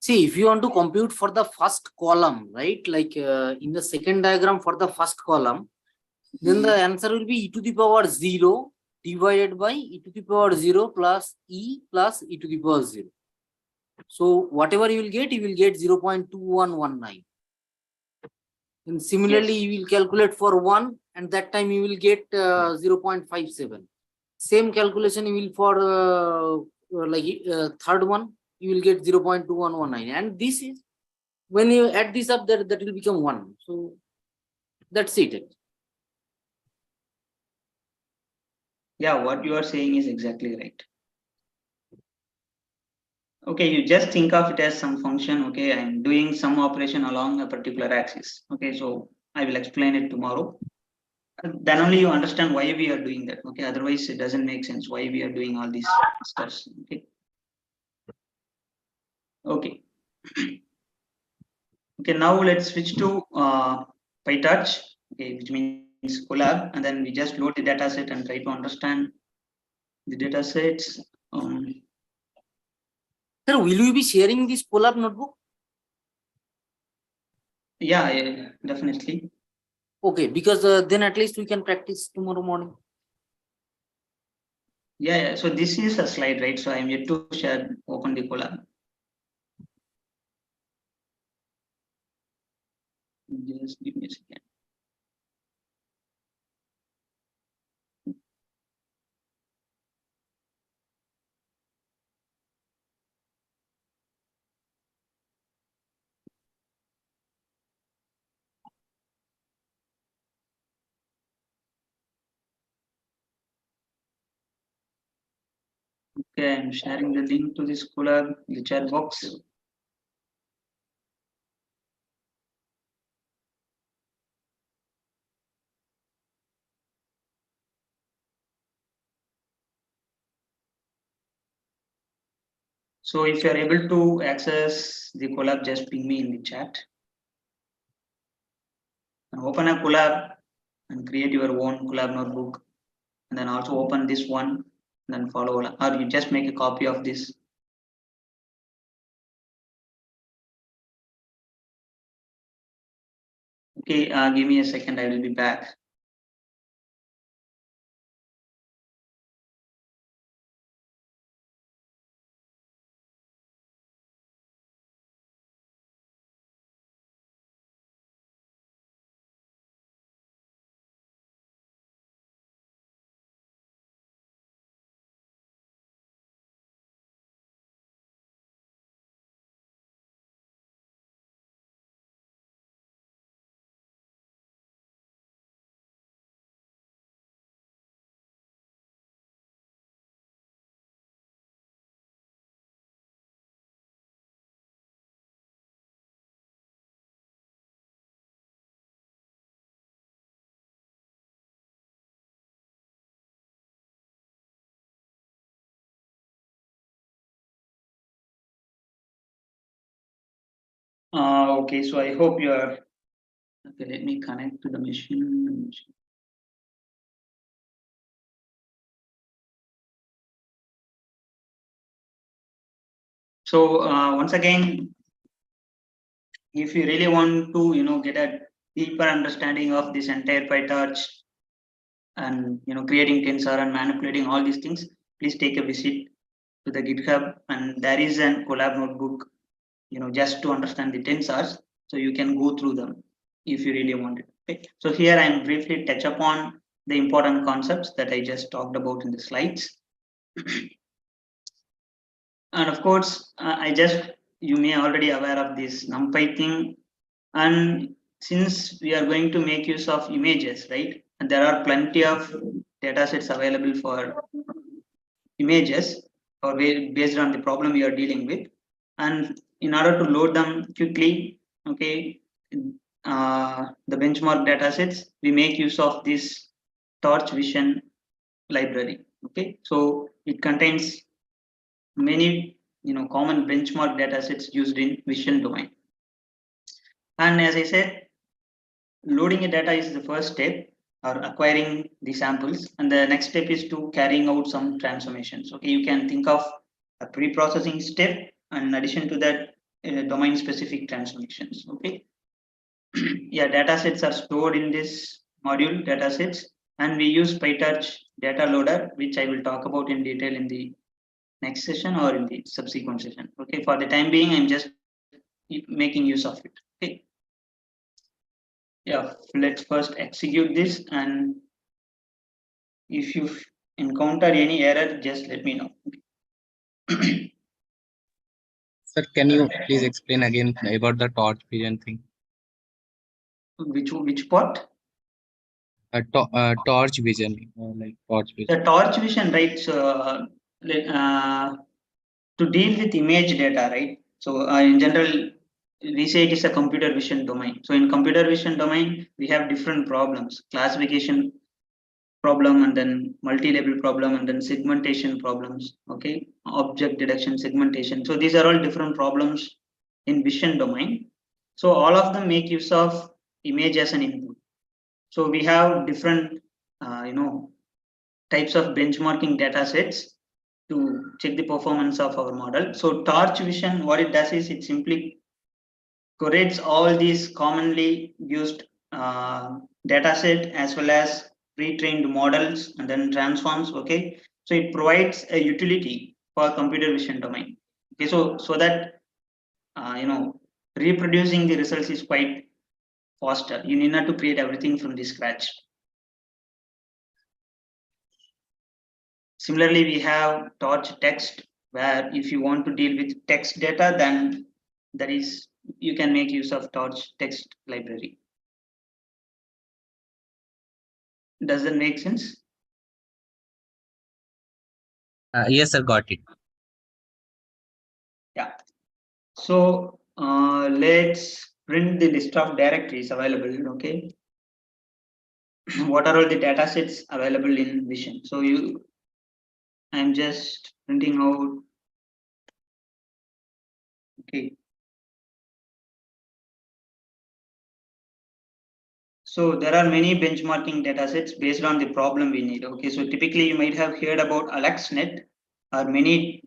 H: See, if you want to compute for the first column, right, like in the second diagram for the first column, then the answer will be e to the power 0 divided by e to the power 0 plus e plus e to the power 0. So whatever you will get 0.2119. And similarly, you will calculate for 1, and that time you will get 0.57. Same calculation you will for third one, you will get 0.2119. And this is, when you add this up, that will become 1. So that's it.
C: Yeah, what you are saying is exactly right. Okay, you just think of it as some function. Okay, I'm doing some operation along a particular axis. Okay, so I will explain it tomorrow. Then only you understand why we are doing that. Okay, otherwise it doesn't make sense why we are doing all these stuffs. Okay. Okay, now let's switch to PyTorch, okay, which means Colab, and then we just load the data set and try to understand the data sets.
H: Sir, will you be sharing this Colab notebook?
C: Yeah, definitely.
H: Okay, because then at least we can practice tomorrow morning.
C: Yeah, so this is a slide, right? So I'm yet to open the Colab. Just give me a second. Okay, I'm sharing the link to this Colab in the chat box. So if you are able to access the Colab, just ping me in the chat. And open a Colab and create your own Colab notebook. And then also open this one, and then follow, or you just make a copy of this Okay, give me a second, I will be back. Okay, so I hope you are okay. Let me connect to the machine. So once again, if you really want to get a deeper understanding of this entire PyTorch and creating tensor and manipulating all these things, please take a visit to the GitHub, and there is an collab notebook just to understand the tensors, so you can go through them if you really want it. Okay, so here I am briefly touch upon the important concepts that I just talked about in the slides. And of course, you may already aware of this NumPy thing. And since we are going to make use of images, right? And there are plenty of data sets available for images or based on the problem we are dealing with. And in order to load them quickly, okay, the benchmark data sets, we make use of this Torch Vision library. Okay, so it contains many common benchmark data sets used in vision domain. And as I said, loading a data is the first step, or acquiring the samples, and the next step is to carrying out some transformations. Okay, you can think of a pre-processing step, and in addition to that, domain specific transformations. Okay, yeah, data sets are stored in this module data sets, and we use PyTorch data loader, which I will talk about in detail in the next session or in the subsequent session. Okay, for the time being, I'm just making use of it. Okay, yeah, let's first execute this, and if you encounter any error, just let me know.
D: Sir, can you please explain again about the torch vision thing?
C: Which part?
D: Torch vision, like torch vision.
C: The torch vision, right? So to deal with image data, right? So in general, we say it is a computer vision domain. So in computer vision domain, we have different problems: classification problem, and then multi-level problem, and then segmentation problems. Okay, object detection, segmentation. So these are all different problems in vision domain. So all of them make use of image as an input. So we have different types of benchmarking data sets to check the performance of our model. So Torch Vision, what it does is it simply correlates all these commonly used data set as well as pre-trained models and then transforms. Okay, so it provides a utility for computer vision domain. Okay, so that reproducing the results is quite faster. You need not to create everything from the scratch. Similarly, we have Torch Text, where if you want to deal with text data, then you can make use of Torch Text library. Does that make sense?
D: Yes, sir, got it.
C: Yeah. So let's print the list of directories available. Okay. What are all the data sets available in Vision? So I'm just printing out. Okay. So there are many benchmarking data sets based on the problem we need. Okay, so typically you might have heard about AlexNet or many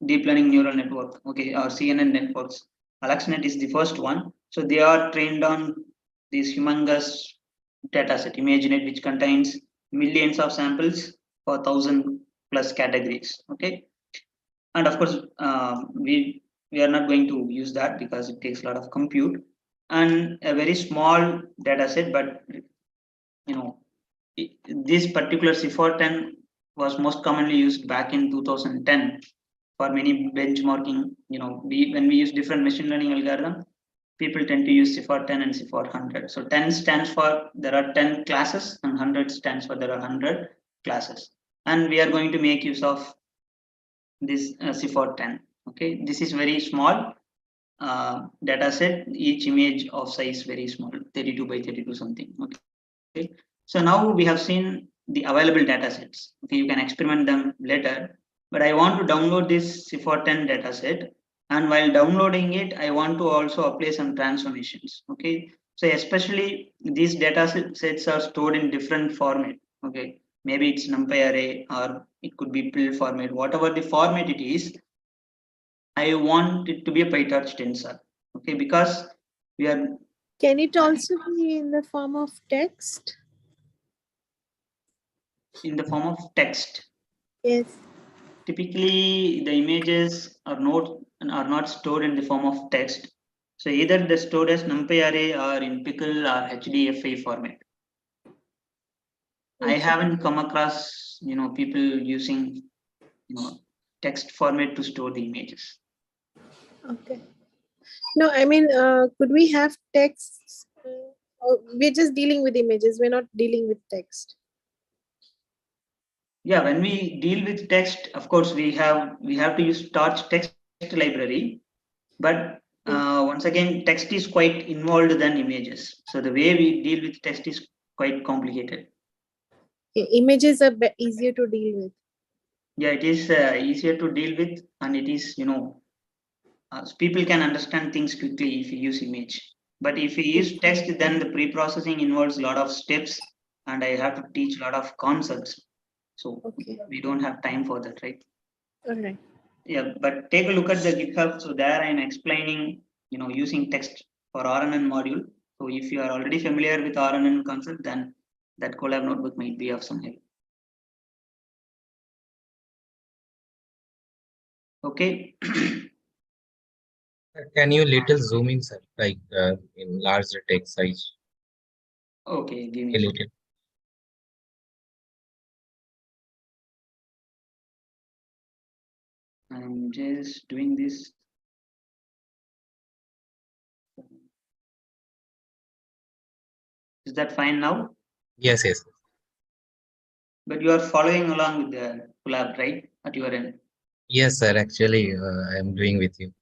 C: deep learning neural network, okay, or CNN networks. AlexNet is the first one. So they are trained on this humongous data set, ImageNet, which contains millions of samples for 1,000 plus categories. Okay, and of course we are not going to use that because it takes a lot of compute and a very small data set. But this particular C410 was most commonly used back in 2010 for many benchmarking. When we use different machine learning algorithm, people tend to use C410 and C400. So 10 stands for there are 10 classes, and 100 stands for there are 100 classes. And we are going to make use of this C410. Okay, this is very small data set. Each image of size very small, 32 by 32 something. Okay, so now we have seen the available data sets. Okay, you can experiment them later, but I want to download this C410 data set, and while downloading it, I want to also apply some transformations. Okay, so especially these data sets are stored in different format. Okay, maybe it's NumPy array or it could be pill format, whatever the format it is. I want it to be a PyTorch tensor. Okay, because we are.
M: Can it also be in the form of text?
C: In the form of text.
M: Yes.
C: Typically, the images are not stored in the form of text. So either they're stored as NumPy array or in pickle or HDFI format. I haven't come across people using text format to store the images.
M: Okay. No, I mean, could we have text? We're just dealing with images. We're not dealing with text.
C: Yeah, when we deal with text, of course, we have to use Torch text library, but once again, text is quite involved than images. So the way we deal with text is quite complicated.
M: Okay, images are easier to deal with.
C: Yeah, it is easier to deal with, and it is people can understand things quickly if you use image. But if you use text, then the pre-processing involves a lot of steps, and I have to teach a lot of concepts. So we don't have time for that, right?
M: All right.
C: Yeah, but take a look at the GitHub. So there I'm explaining, using text for RNN module. So if you are already familiar with RNN concept, then that collab notebook might be of some help. Okay.
D: Can you little zoom in, sir, like in larger text size?
C: Okay, give me
D: a little.
C: I'm just doing this. Is that fine now?
D: Yes, yes.
C: But you are following along with the collab, right? At your end.
D: Yes, sir. Actually, I am doing with you.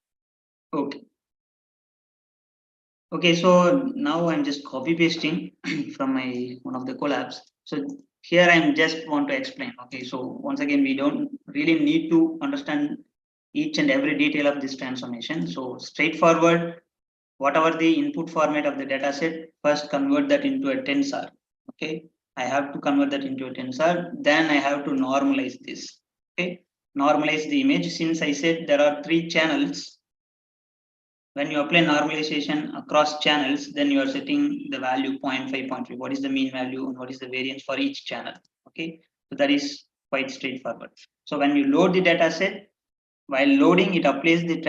C: Okay. Okay, so now I'm just copy pasting from one of the collabs. So here I'm just want to explain. Okay, so once again, we don't really need to understand each and every detail of this transformation. So straightforward, whatever the input format of the data set, first convert that into a tensor. Okay, I have to convert that into a tensor. Then I have to normalize this. Okay, normalize the image. Since I said there are 3 channels, when you apply normalization across channels, then you are setting the value 0.5, 0.3. What is the mean value and what is the variance for each channel? Okay, so that is quite straightforward. So when you load the data set, while loading, it applies the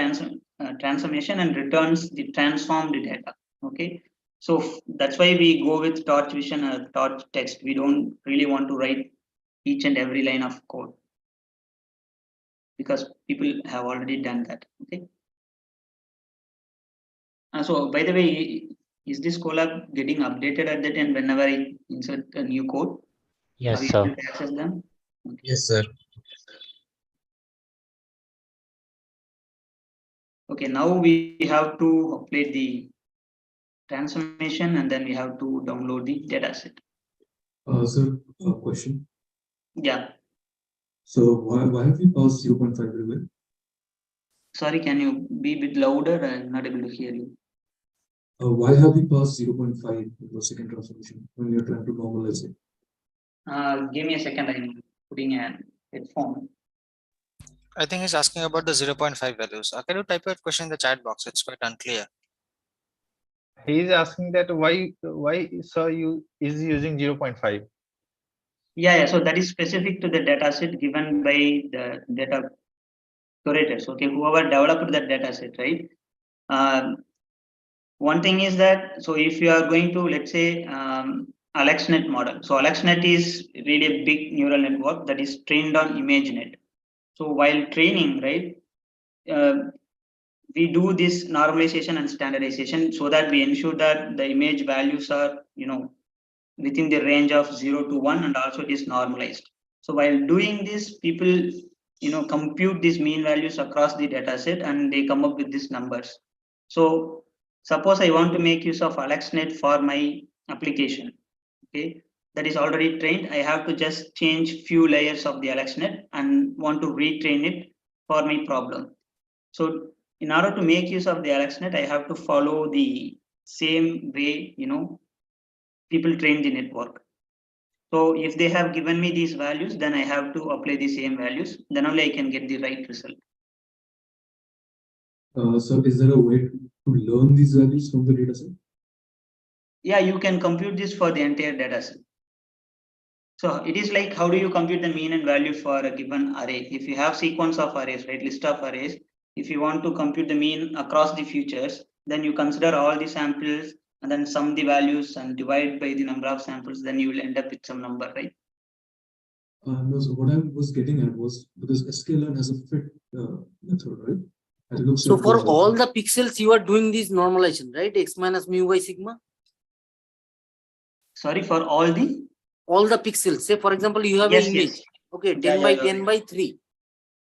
C: transformation and returns the transformed data. Okay, so that's why we go with Torch Vision or Torch Text. We don't really want to write each and every line of code because people have already done that. Okay. So by the way, is this collab getting updated at that end whenever I insert a new code?
D: Yes,
C: Are you
D: sir.
C: able to access them? Okay.
D: Yes, sir.
C: Okay, now we have to apply the transformation and then we have to download the dataset.
O: Sir, a question.
C: Yeah.
O: So why have you passed 0.5 everywhere?
C: Sorry, can you be a bit louder? I'm not able to hear you.
O: Why have you passed 0.5 in the second transformation when you're trying to normalize it?
C: Give me a second. I'm putting a headphone.
A: I think he's asking about the 0.5 values. Can you type your question in the chat box? It's quite unclear.
E: He is asking that why sir you is using 0.5.
C: Yeah, so that is specific to the data set given by the data curators. Okay, whoever developed that data set, right? One thing is that, so if you are going to, let's say, AlexNet model. So AlexNet is really a big neural network that is trained on ImageNet. So while training, right, we do this normalization and standardization so that we ensure that the image values are, within the range of 0 to 1, and also it is normalized. So while doing this, people, compute these mean values across the data set and they come up with these numbers. So suppose I want to make use of AlexNet for my application, okay, that is already trained. I have to just change few layers of the AlexNet and want to retrain it for my problem. So in order to make use of the AlexNet, I have to follow the same way, people train the network. So if they have given me these values, then I have to apply the same values. Then only I can get the right result.
O: So is there a way to learn these values from the data set?
C: Yeah, you can compute this for the entire data set. So it is like, how do you compute the mean and value for a given array? If you have sequence of arrays, right, list of arrays, if you want to compute the mean across the futures, then you consider all the samples and then sum the values and divide by the number of samples, then you will end up with some number, right?
O: No, so what I was getting at was, because sklearn has a fit method, right? And it looks
H: So
O: like
H: for
O: there's a-
H: all the pixels, you are doing this normalization, right? X minus mu by sigma.
C: Sorry, for all the
H: pixels. Say for example, you have
C: Yes,
H: an image.
C: yes.
H: Okay,
C: Yeah,
H: 10 by
C: yeah,
H: 10 by 3.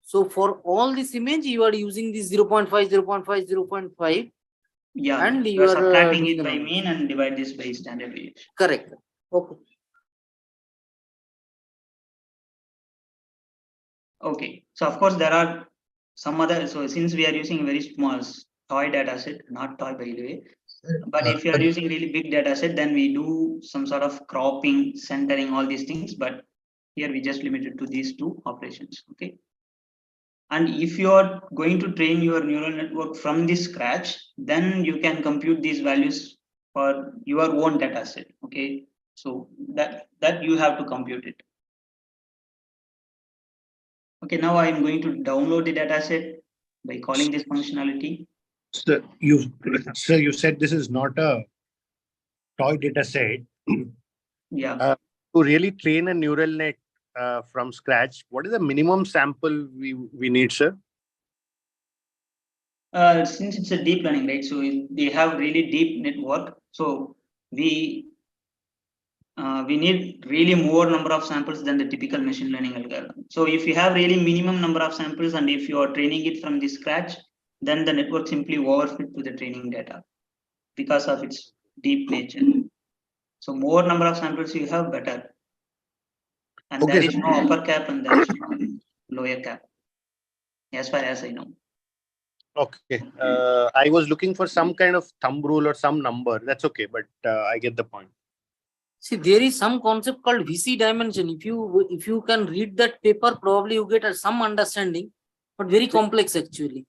H: So for all this image, you are using this 0.5, 0.5, 0.5.
C: Yeah,
H: And
C: you
H: you
C: are
H: are
C: subtracting
H: doing
C: it
H: the
C: by
H: normalization.
C: mean and divide this by standard deviation.
H: Correct. Okay.
C: Okay, so of course there are some other, so since we are using a very small toy data set, not toy by the way, but if you are using really big data set, then we do some sort of cropping, centering, all these things, but here we just limited to these two operations, okay? And if you are going to train your neural network from the scratch, then you can compute these values for your own data set, okay? So that you have to compute it. Okay, now I am going to download the dataset by calling this functionality.
I: So you said this is not a toy data set.
C: Yeah.
I: To really train a neural net from scratch, what is the minimum sample we need, sir?
C: Since it's a deep learning, right? So they have really deep network. So we need really more number of samples than the typical machine learning algorithm. So if you have really minimum number of samples and if you are training it from the scratch, then the network simply overfit to the training data because of its deep nature. So more number of samples you have, better. And
I: Okay,
C: there is no upper cap and there is no lower cap, as far as I know.
I: Okay. I was looking for some kind of thumb rule or some number. That's okay, but I get the point.
H: See, there is some concept called VC dimension. If you can read that paper, probably you get some understanding, but very complex actually.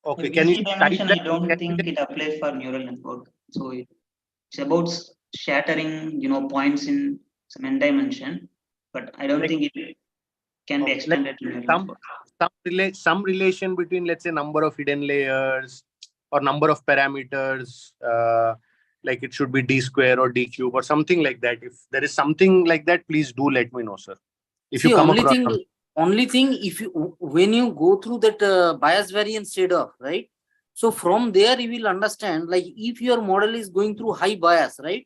I: Okay,
C: The
I: can you
C: VC dimension, I don't think it applies for neural network. So it's about shattering, points in some n dimension, but I don't think it can be extended to neural network.
I: Some relation between, let's say, number of hidden layers or number of parameters, like it should be d square or d cube or something like that. If there is something like that, please do let me know, sir. If you come across
H: only thing, if you when you go through that bias variance trade-off, right? So from there you will understand, like if your model is going through high bias, right?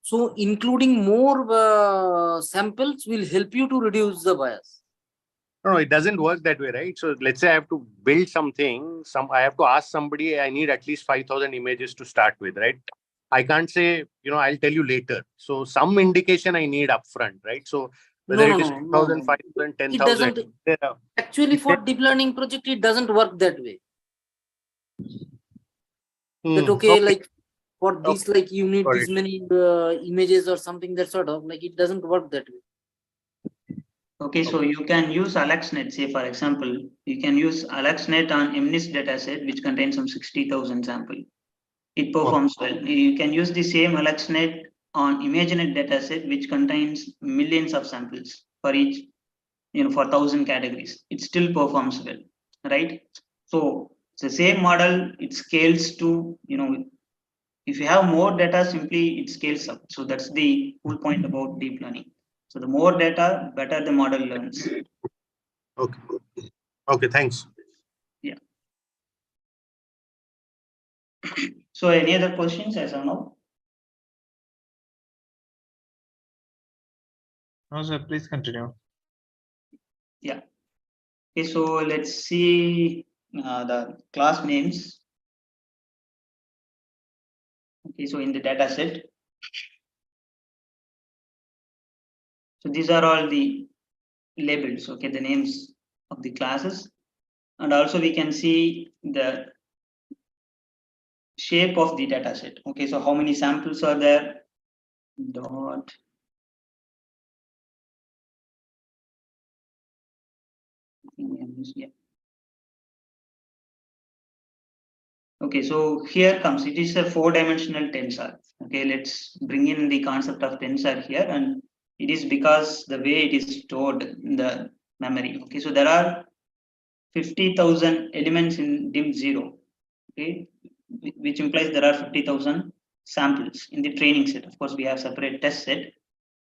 H: So including more samples will help you to reduce the bias.
I: No, it doesn't work that way, right? So let's say I have to build something. I have to ask somebody. I need at least 5,000 images to start with, right? I can't say, I'll tell you later. So some indication I need upfront, right? So whether it is 2,000, 5,000, 10,000.
H: It doesn't. Actually, for deep learning project, it doesn't work that way. That okay, like for this, like you need this many images or something, that sort of, like it doesn't work that way.
C: Okay, so you can use AlexNet, say for example, you can use AlexNet on MNIST dataset, which contains some 60,000 sample. it performs well. You can use the same AlexNet on ImageNet dataset, which contains millions of samples for each, for 1,000 categories. It still performs well, right? So it's the same model. It scales to, if you have more data, simply it scales up. So that's the whole point about deep learning. So the more data, better the model learns.
I: Okay. Okay, thanks.
C: Yeah. So any other questions as of now?
E: No, sir, please continue.
C: Yeah. Okay, so let's see the class names. Okay, so in the data set. So these are all the labels, okay, the names of the classes. And also we can see the shape of the data set. Okay, so how many samples are there? Dot. Yeah. Okay, so here comes, it is a 4-dimensional tensor. Okay, let's bring in the concept of tensor here, and it is because the way it is stored in the memory. Okay, so there are 50,000 elements in DIM0. Okay, which implies there are 50,000 samples in the training set. Of course, we have separate test set,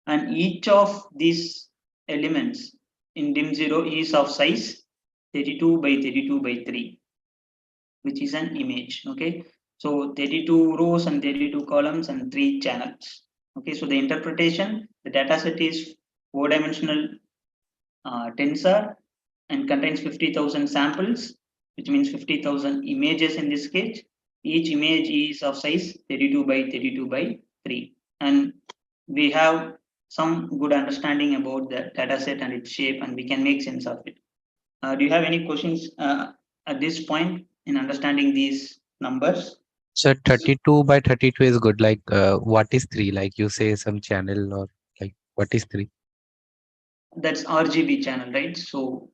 C: and each of these elements in DIM0 is of size 32 by 32 by 3, which is an image. Okay, so 32 rows and 32 columns and 3 channels. Okay, so the interpretation, the data set is 4-dimensional tensor and contains 50,000 samples, which means 50,000 images in this case. Each image is of size 32 by 32 by 3. And we have some good understanding about the data set and its shape, and we can make sense of it. Do you have any questions at this point in understanding these numbers?
D: So 32 by 32 is good. Like, what is 3? Like you say some channel, or like what is 3?
C: That's RGB channel, right? So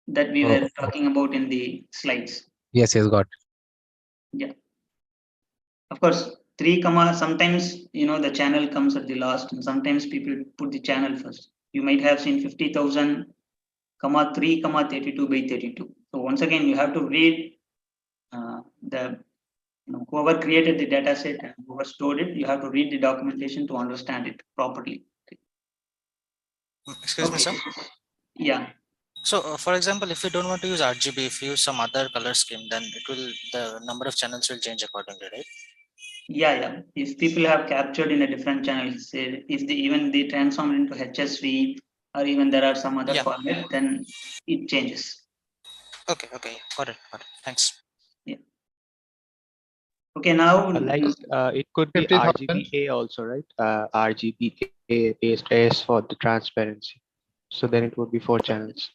C: that we were talking about in the slides.
D: Yes, got.
C: Yeah. Of course, 3 comma, sometimes, the channel comes at the last, and sometimes people put the channel first. You might have seen 50,000 comma 3 comma 32 by 32. So once again, you have to read the whoever created the data set and whoever stored it, you have to read the documentation to understand it properly.
A: Excuse me, sir.
C: Yeah.
A: So, for example, if we don't want to use RGB, if we use some other color scheme, then the number of channels will change accordingly, right?
C: Yeah. If people have captured in a different channel, say if even they transform into HSV, or even there are some other format, then it changes.
A: Okay, got it. Thanks.
C: Yeah. Okay, now
P: it could be
E: 50,000.
P: RGBA also, right? RGBA is S for the transparency. So then it would be 4 channels.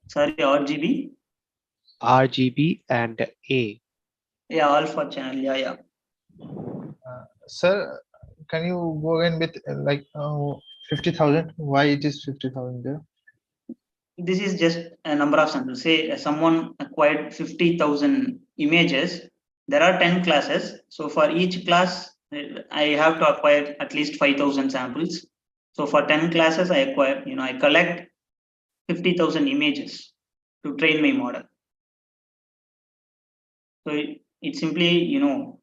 C: Sorry, RGB?
P: RGB and A.
C: Yeah, all for channel. Yeah.
E: Sir, can you go in with 50,000? Why it is 50,000 there?
C: This is just a number of samples. Say someone acquired 50,000 images. There are 10 classes. So for each class, I have to acquire at least 5,000 samples. So for 10 classes, I acquire, I collect 50,000 images to train my model. So it simply,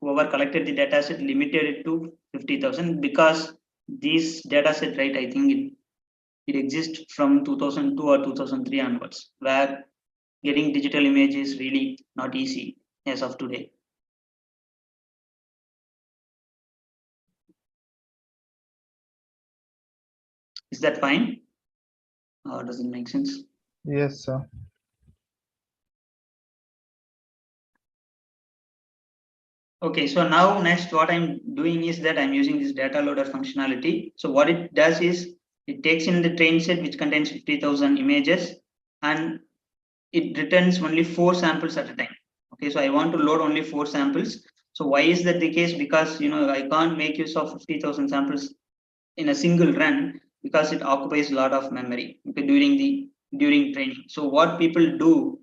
C: whoever collected the data set limited it to 50,000, because this data set, right, I think it exists from 2002 or 2003 onwards, where getting digital image is really not easy as of today. Is that fine? Or does it make sense?
E: Yes, sir.
C: Okay, so now next what I'm doing is that I'm using this data loader functionality. So what it does is it takes in the train set which contains 50,000 images, and it returns only 4 samples at a time. Okay, so I want to load only 4 samples. So why is that the case? Because I can't make use of 50,000 samples in a single run, because it occupies a lot of memory, okay, during training. So what people do,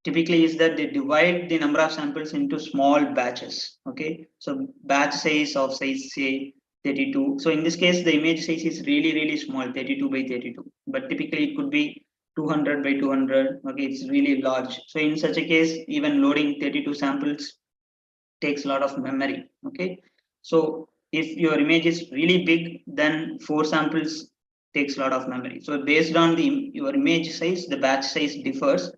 C: typically is that they divide the number of samples into small batches. Okay, so batch size of size say 32. So in this case, the image size is really small, 32 by 32. But typically it could be 200 by 200. Okay, it's really large. So in such a case, even loading 32 samples takes a lot of memory. Okay, so if your image is really big, then 4 samples takes a lot of memory. So based on the your image size, the batch size differs.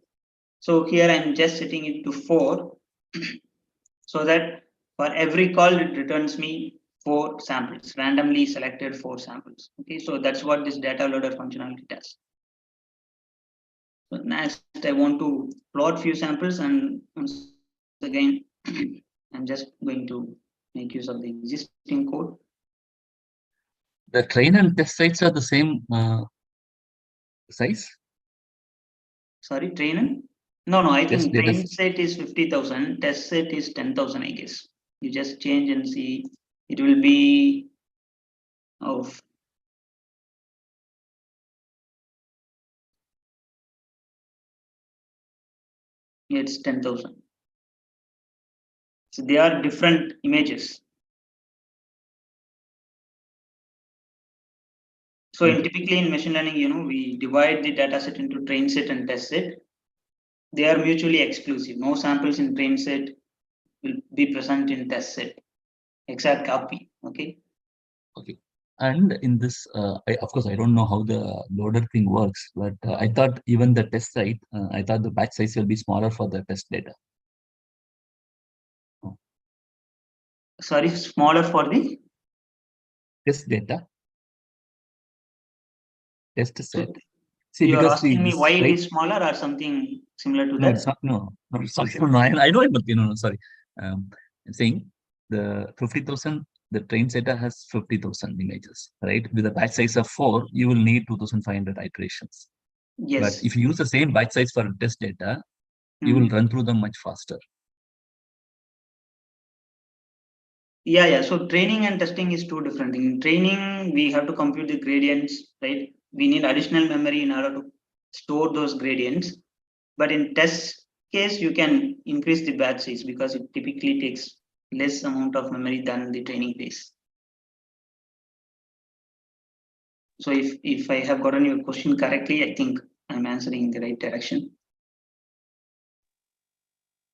C: So here I'm just setting it to 4 so that for every call it returns me 4 samples, randomly selected 4 samples. Okay, so that's what this data loader functionality does. So next I want to plot few samples, and once again I'm just going to make use of the existing code.
N: The train and test sites are the same size?
C: Sorry, train? No, I
N: Test
C: think
N: data
C: train set is 50,000, test set is 10,000, I guess. You just change and see. It will be of it's 10,000. So they are different images. So typically in machine learning, we divide the data set into train set and test set. They are mutually exclusive. No samples in train set will be present in test set. Exact copy. Okay.
N: Okay. And in this, of course, I don't know how the loader thing works, but I thought even the test site, I thought the batch size will be smaller for the test data.
C: Sorry, smaller for the
N: test data. Test set.
C: So
N: See,
C: you are
N: because
C: asking me why it
N: right?
C: is smaller or something similar to
N: No,
C: that?
N: it's not. No, sorry. No, I know it, but no, sorry. I'm saying the 50,000, the train data has 50,000 images, right? With a batch size of 4, you will need 2,500 iterations.
C: Yes.
N: But if you use the same batch size for test data, you will run through them much faster.
C: Yeah. So training and testing is two different things. In training, we have to compute the gradients, right? We need additional memory in order to store those gradients. But in test case, you can increase the batch size because it typically takes less amount of memory than the training phase. So if I have gotten your question correctly, I think I'm answering in the right direction.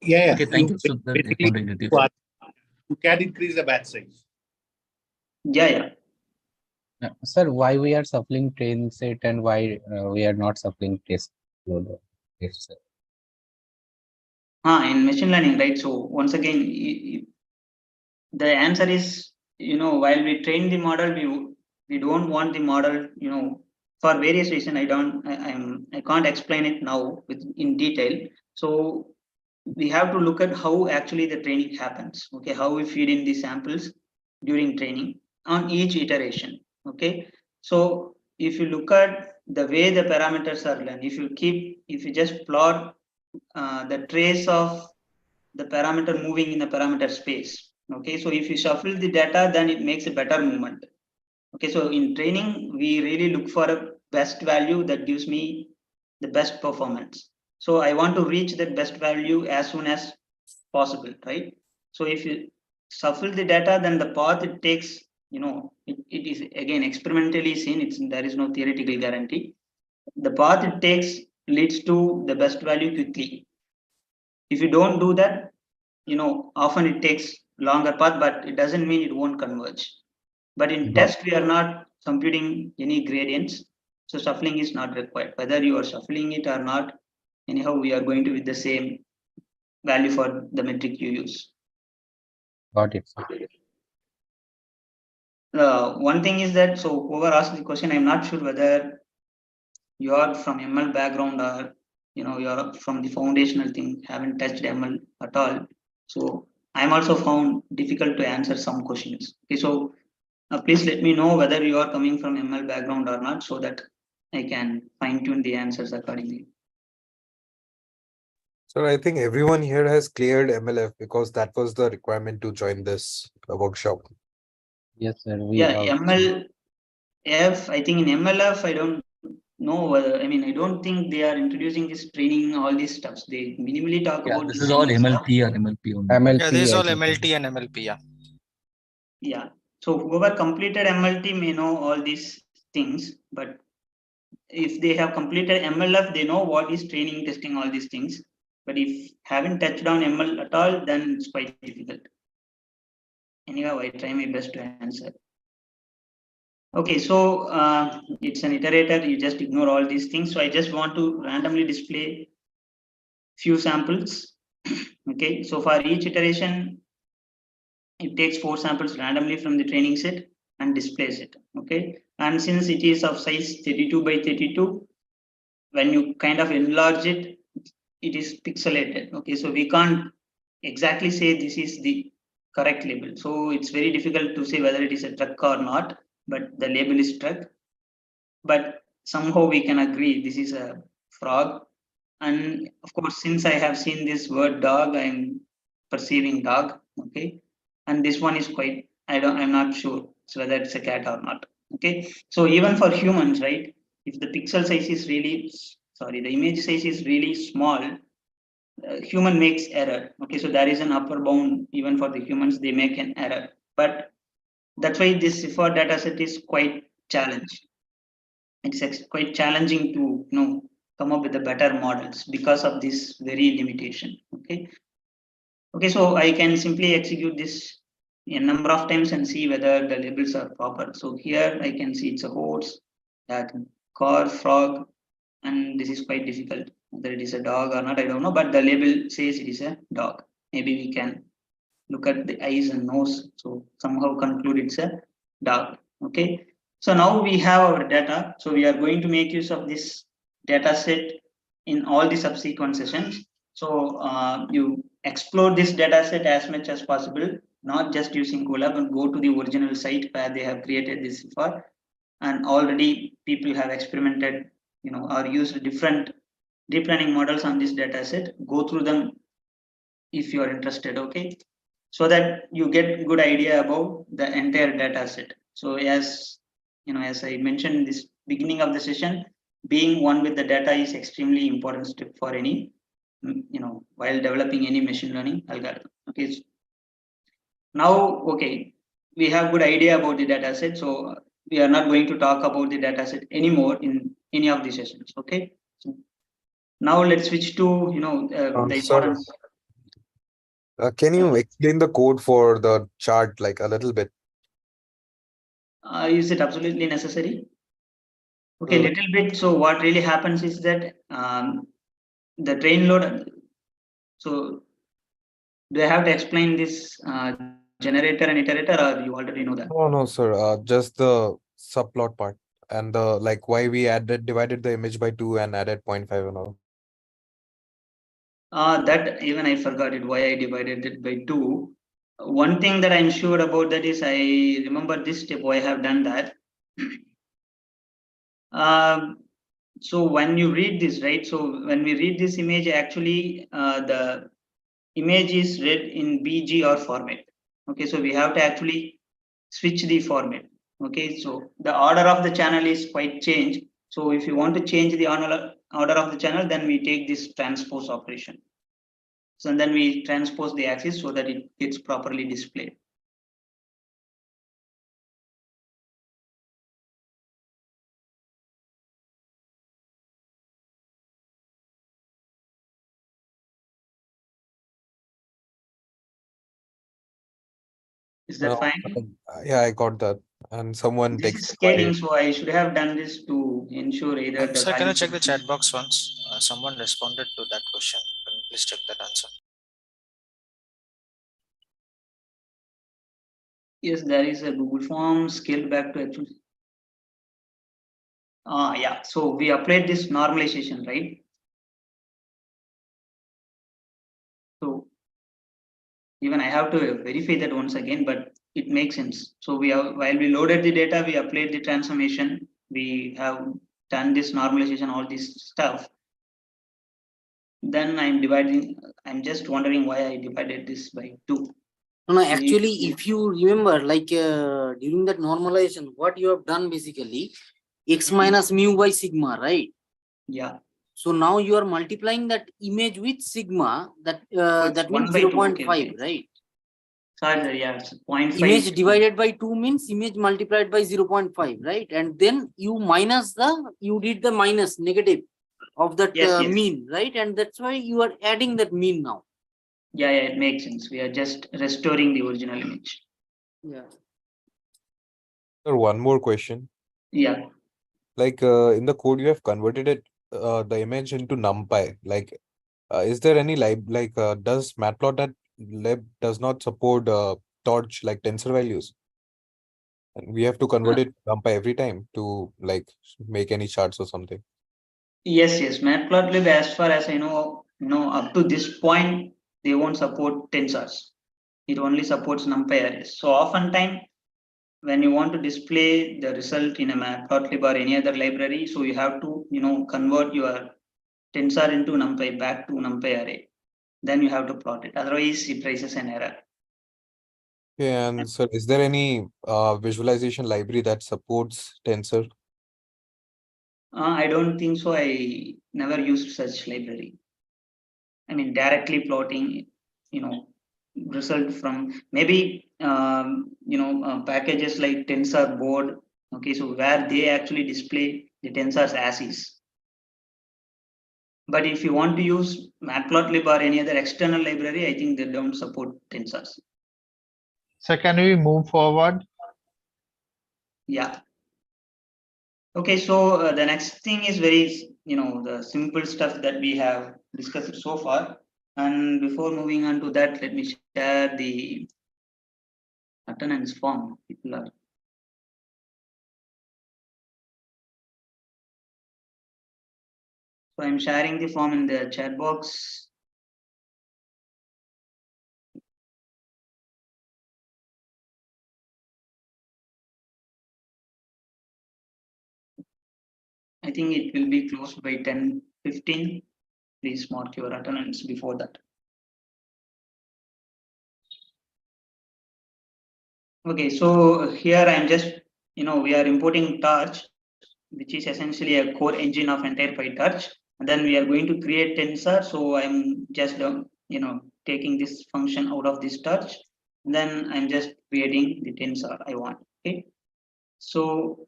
I: Yeah.
N: Okay, thank you. So that
I: you can increase the batch size.
C: Yeah.
D: Sir, why we are supplying train set and why we are not supplying test loader? Yes, sir.
C: In machine learning, right? So once again, the answer is, while we train the model, we don't want the model, for various reasons. I can't explain it now in detail. So we have to look at how actually the training happens. Okay, how we feed in the samples during training on each iteration. Okay, so if you look at the way the parameters are learned, if you just plot the trace of the parameter moving in the parameter space. Okay, so if you shuffle the data, then it makes a better movement. Okay, so in training, we really look for a best value that gives me the best performance. So I want to reach that best value as soon as possible, right? So if you shuffle the data, then the path it takes, it is again experimentally seen. There is no theoretical guarantee. The path it takes leads to the best value quickly. If you don't do that, often it takes longer path, but it doesn't mean it won't converge. But in test, we are not computing any gradients, so shuffling is not required. Whether you are shuffling it or not, anyhow, we are going to with the same value for the metric you use.
D: Got it.
C: One thing is that, so whoever asked the question, I'm not sure whether you are from ML background or you're from the foundational thing, haven't touched ML at all. So I'm also found difficult to answer some questions. Okay, so please let me know whether you are coming from ML background or not, so that I can fine tune the answers accordingly.
Q: So I think everyone here has cleared MLF because that was the requirement to join this workshop.
D: Yes, sir.
C: MLF, I think in MLF, I don't no, I mean, I don't think they are introducing this training, all these stuffs. They minimally talk
N: Yeah,
C: about
N: this
C: this
N: is all
C: ML stuff.
N: MLP or MLP only.
A: Yeah,
D: MLP,
A: these
D: I
A: all
D: think.
A: MLT and MLP. Yeah.
C: Yeah. So whoever completed MLT may know all these things, but if they have completed MLF, they know what is training, testing, all these things. But if haven't touched on ML at all, then it's quite difficult. Anyhow, I try my best to answer. Okay, so it's an iterator. You just ignore all these things. So I just want to randomly display few samples. Okay, so for each iteration, it takes 4 samples randomly from the training set and displays it. Okay, and since it is of size 32 by 32, when you kind of enlarge it, it is pixelated. Okay, so we can't exactly say this is the correct label. So it's very difficult to say whether it is a truck or not, but the label is truck. But somehow we can agree this is a frog. And of course, since I have seen this word dog, I'm perceiving dog. Okay, and this one is quite, I'm not sure whether it's a cat or not. Okay, so even for humans, right, if the pixel size is really, sorry, the image size is really small, human makes error. Okay, so there is an upper bound even for the humans, they make an error. But that's why this CIFAR data set is quite challenged. It's quite challenging to come up with the better models because of this very limitation. Okay. Okay, so I can simply execute this a number of times and see whether the labels are proper. So here I can see it's a horse, that car, frog, and this is quite difficult. Whether it is a dog or not, I don't know, but the label says it is a dog. Maybe we can look at the eyes and nose, so somehow conclude it's a dog. Okay, so now we have our data. So we are going to make use of this data set in all the subsequent sessions. So you explore this data set as much as possible, not just using Colab, but go to the original site where they have created this for. And already people have experimented, or used different deep learning models on this data set. Go through them if you are interested. Okay, so that you get good idea about the entire data set. So as as I mentioned in this beginning of the session, being one with the data is extremely important step for any while developing any machine learning algorithm. Okay, so now okay, we have good idea about the data set, so we are not going to talk about the data set anymore in any of the sessions. Okay, so now let's switch to the
Q: Sir,
C: important.
Q: can you explain the code for the chart like a little bit?
C: Is it absolutely necessary? Okay, little bit. So what really happens is that the train load. So do I have to explain this generator and iterator, or you already know that?
Q: No, sir. Just the subplot part and the like why we divided the image by 2 and added 0.5 and all.
C: That even I forgot it, why I divided it by 2. One thing that I'm sure about that is I remember this step why I have done that. So when you read this, right? So when we read this image, actually the image is read in BG or format. Okay, so we have to actually switch the format. Okay, so the order of the channel is quite changed. So if you want to change the order of the channel, then we take this transpose operation. So then we transpose the axis so that it gets properly displayed. Is that fine?
Q: Yeah, I got that. And someone
C: This is
Q: texted
C: scaling, so I should have done this to ensure either the
A: Sir, can you
C: value.
A: check the chat box once? Someone responded to that question. Can you please check that answer?
C: Yes, there is a Google form scaled back to actually. Yeah, so we applied this normalization, right? So even I have to verify that once again, but it makes sense. So we have, while we loaded the data, we applied the transformation, we have done this normalization, all this stuff. Then I'm just wondering why I divided this by 2.
H: No, actually, if you remember, like during that normalization, what you have done basically, x minus mu by sigma, right?
C: Yeah.
H: So now you are multiplying that image with sigma, that that means 0.5, right?
C: Sorry, yeah, it's 0.5.
H: Image divided by 2 means image multiplied by 0.5, right? And then you did the minus negative of that mean, right? And that's why you are adding that mean now.
C: Yeah, it makes sense. We are just restoring the original image.
H: Yeah.
Q: Sir, one more question.
C: Yeah.
Q: Like in the code, you have converted it the image into NumPy. Like, is there any does Matplotlib does not support torch like tensor values? And we have to convert it to NumPy every time to like make any charts or something.
C: Yes. Matplotlib, as far as I know, up to this point, they won't support tensors. It only supports NumPy arrays. So oftentimes, when you want to display the result in a Matplotlib or any other library, so you have to, convert your tensor into NumPy back to NumPy array. Then you have to plot it. Otherwise, it raises an error.
Q: Okay, and sir, is there any visualization library that supports tensor?
C: I don't think so. I never used such library. I mean, directly plotting, result from maybe, packages like tensor board. Okay, so where they actually display the tensors as is. But if you want to use Matplotlib or any other external library, I think they don't support tensors.
E: So can we move forward?
C: Yeah. Okay, so the next thing is very, the simple stuff that we have discussed so far. And before moving on to that, let me share the attendance form. People are. So I'm sharing the form in the chat box. I think it will be closed by 10:15. Please mark your attendance before that. Okay, so here I'm just, we are importing Torch, which is essentially a core engine of entire PyTorch. And then we are going to create tensor. So I'm just, taking this function out of this Torch. Then I'm just creating the tensor I want. Okay. So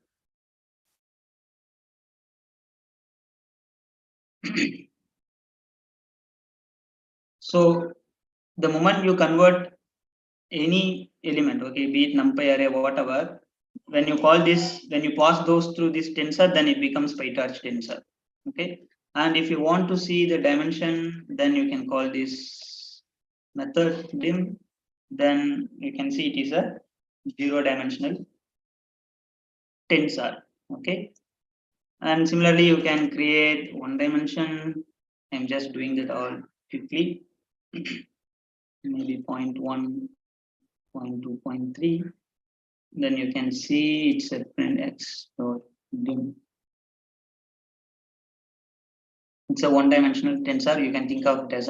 C: so the moment you convert any element, okay, be it NumPy array, whatever, when you call this, when you pass those through this tensor, then it becomes PyTorch tensor. Okay. And if you want to see the dimension, then you can call this method dim. Then you can see it is a 0-dimensional tensor. Okay. And similarly, you can create 1 dimension. I'm just doing that all quickly. Maybe 0.1, 0.2, 0.3. Then you can see it's a print x dot dim. It's a 1-dimensional tensor. You can think of it as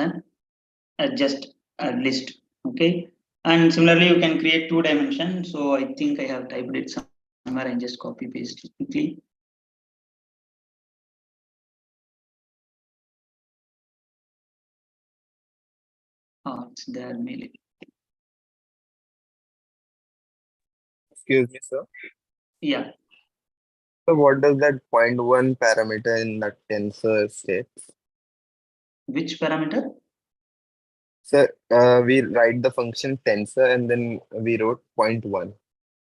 C: just a list. Okay. And similarly, you can create 2 dimensions. So I think I have typed it somewhere and just copy paste it quickly. Oh, it's there, maybe.
P: Excuse me, sir.
C: Yeah.
P: So what does that 0.1 parameter in the tensor state?
C: Which parameter?
P: So we write the function tensor and then we wrote 0.1.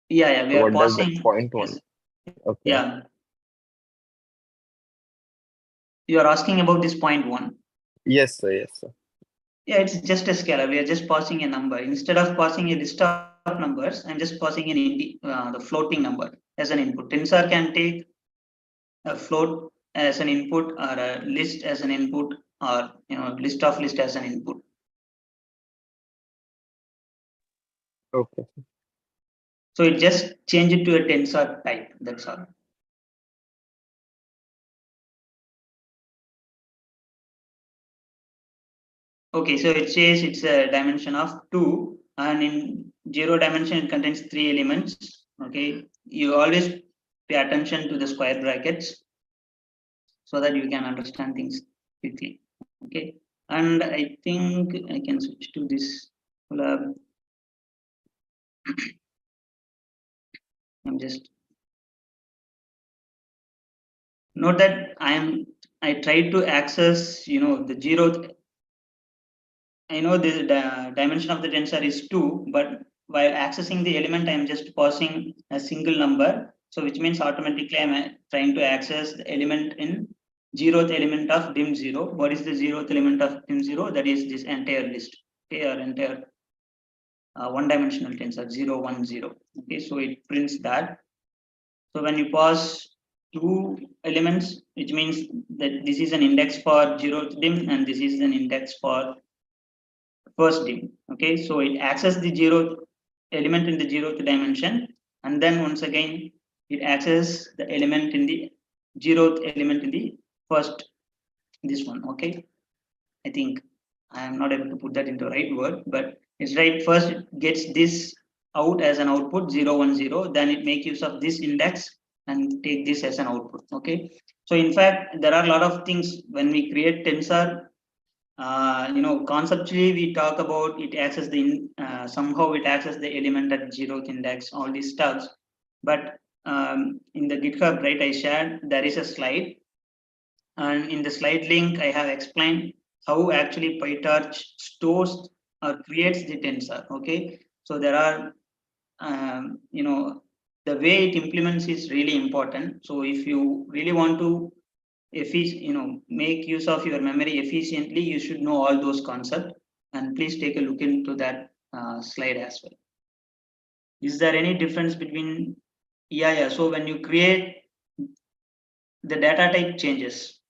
C: Yeah, we
P: So
C: are
P: what does that
C: passing.
P: 0.1?
C: Yes.
P: Okay.
C: Yeah. You are asking about this 0.1.
P: Yes, sir. Yes, sir.
C: Yeah, it's just a scalar. We are just passing a number. Instead of passing a list of numbers, I'm just passing the floating number as an input. Tensor can take a float as an input or a list as an input or list of list as an input.
P: Okay.
C: So it just change it to a tensor type. That's all. Okay, so it says it's a dimension of 2, and in 0 dimension it contains 3 elements. Okay, you always pay attention to the square brackets so that you can understand things quickly. Okay, and I think I can switch to this lab. I'm just note that I tried to access, the zeroth. I know the dimension of the tensor is 2, but while accessing the element, I'm just passing a single number. So which means automatically I'm trying to access the element in zeroth element of dim 0. What is the zeroth element of dim 0? That is this entire list, okay, or entire one-dimensional tensor 0, 1, 0. Okay, so it prints that. So when you pass two elements, which means that this is an index for zeroth dim and this is an index for first dim. Okay, so it accesses the zeroth element in the zeroth dimension, and then once again it accesses the element in the zeroth element in the first, this one. Okay, I think I am not able to put that into the right word, but it's right. First it gets this out as an output 0, 1, 0, then it make use of this index and take this as an output. Okay, so in fact there are a lot of things when we create tensor. Conceptually we talk about it access the somehow it access the element at zeroth index, all these stuffs. But in the GitHub, right, I shared there is a slide, and in the slide link I have explained how actually PyTorch stores or creates the tensor. Okay, so there are the way it implements is really important. So if you really want to make use of your memory efficiently, you should know all those concepts, and please take a look into that slide as well. Is there any difference between? Yeah, so when you create, the data type changes,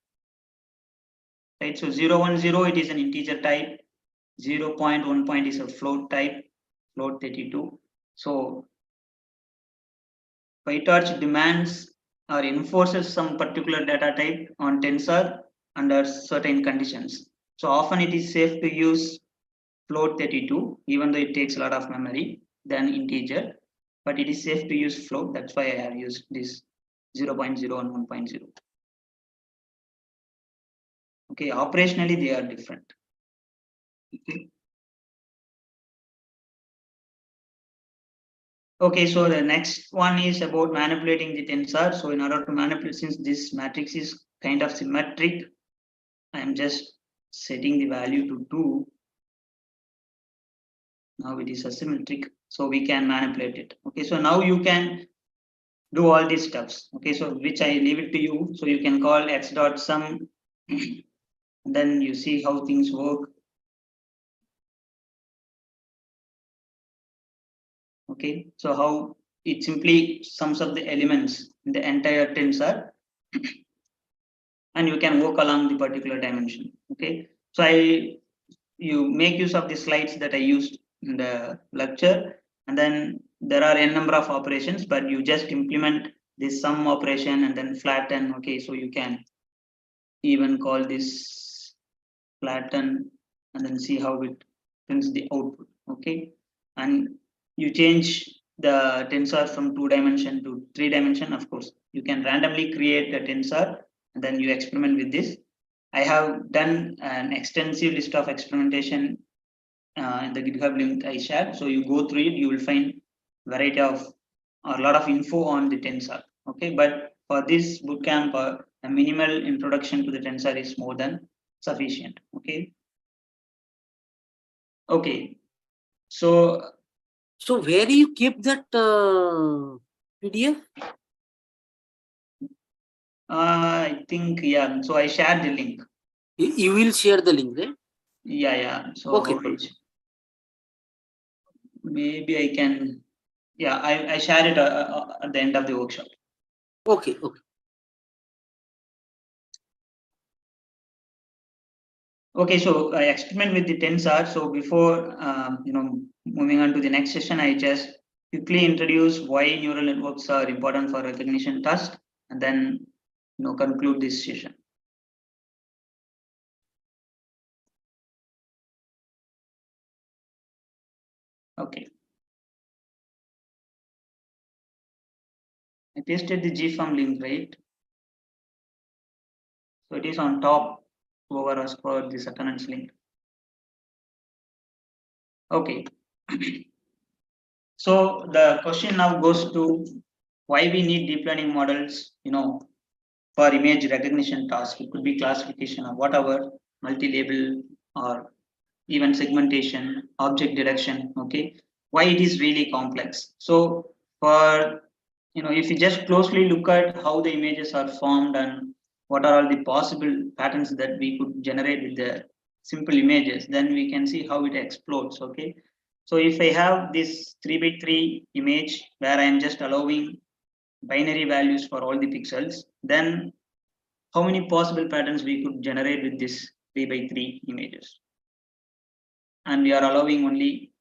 C: right? So 0, 1, 0, it is an integer type. 0.1 point is a float type, float 32. So PyTorch demands or enforces some particular data type on tensor under certain conditions. So often it is safe to use float 32, even though it takes a lot of memory than integer, but it is safe to use float. That's why I have used this 0.0 and 1.0. Okay, operationally they are different. Okay. Okay, so the next one is about manipulating the tensor. So in order to manipulate, since this matrix is kind of symmetric, I'm just setting the value to 2. Now it is asymmetric, so we can manipulate it. Okay, so now you can do all these steps. Okay, so which I leave it to you. So you can call x dot sum, and then you see how things work. Okay, so how it simply sums up the elements in the entire tensor, and you can work along the particular dimension. Okay, so you make use of the slides that I used in the lecture, and then there are n number of operations, but you just implement this sum operation and then flatten. Okay, so you can even call this flatten and then see how it prints the output. Okay, and you change the tensor from 2 dimension to 3 dimension. Of course, you can randomly create a tensor and then you experiment with this. I have done an extensive list of experimentation in the GitHub link I shared. So you go through it, you will find variety of or a lot of info on the tensor. Okay, but for this bootcamp, a minimal introduction to the tensor is more than sufficient. Okay. Okay. So
H: where do you keep that PDF?
C: I think, yeah. So I shared the link.
H: You will share the link, right?
C: Yeah. So
H: okay.
C: Maybe I can. Yeah, I share it at the end of the workshop.
H: Okay.
C: Okay, so I experiment with the tensor. So before moving on to the next session, I just quickly introduce why neural networks are important for recognition task, and then conclude this session. Okay. I pasted the GForm link, right? So it is on top over as per the attendance link. Okay. So the question now goes to why we need deep learning models, for image recognition tasks. It could be classification or whatever, multi-label or even segmentation, object detection. Okay, why it is really complex. So for if you just closely look at how the images are formed and what are all the possible patterns that we could generate with the simple images, then we can see how it explodes. Okay, so if I have this 3x3 image where I am just allowing binary values for all the pixels, then how many possible patterns we could generate with this 3x3 images? And we are allowing only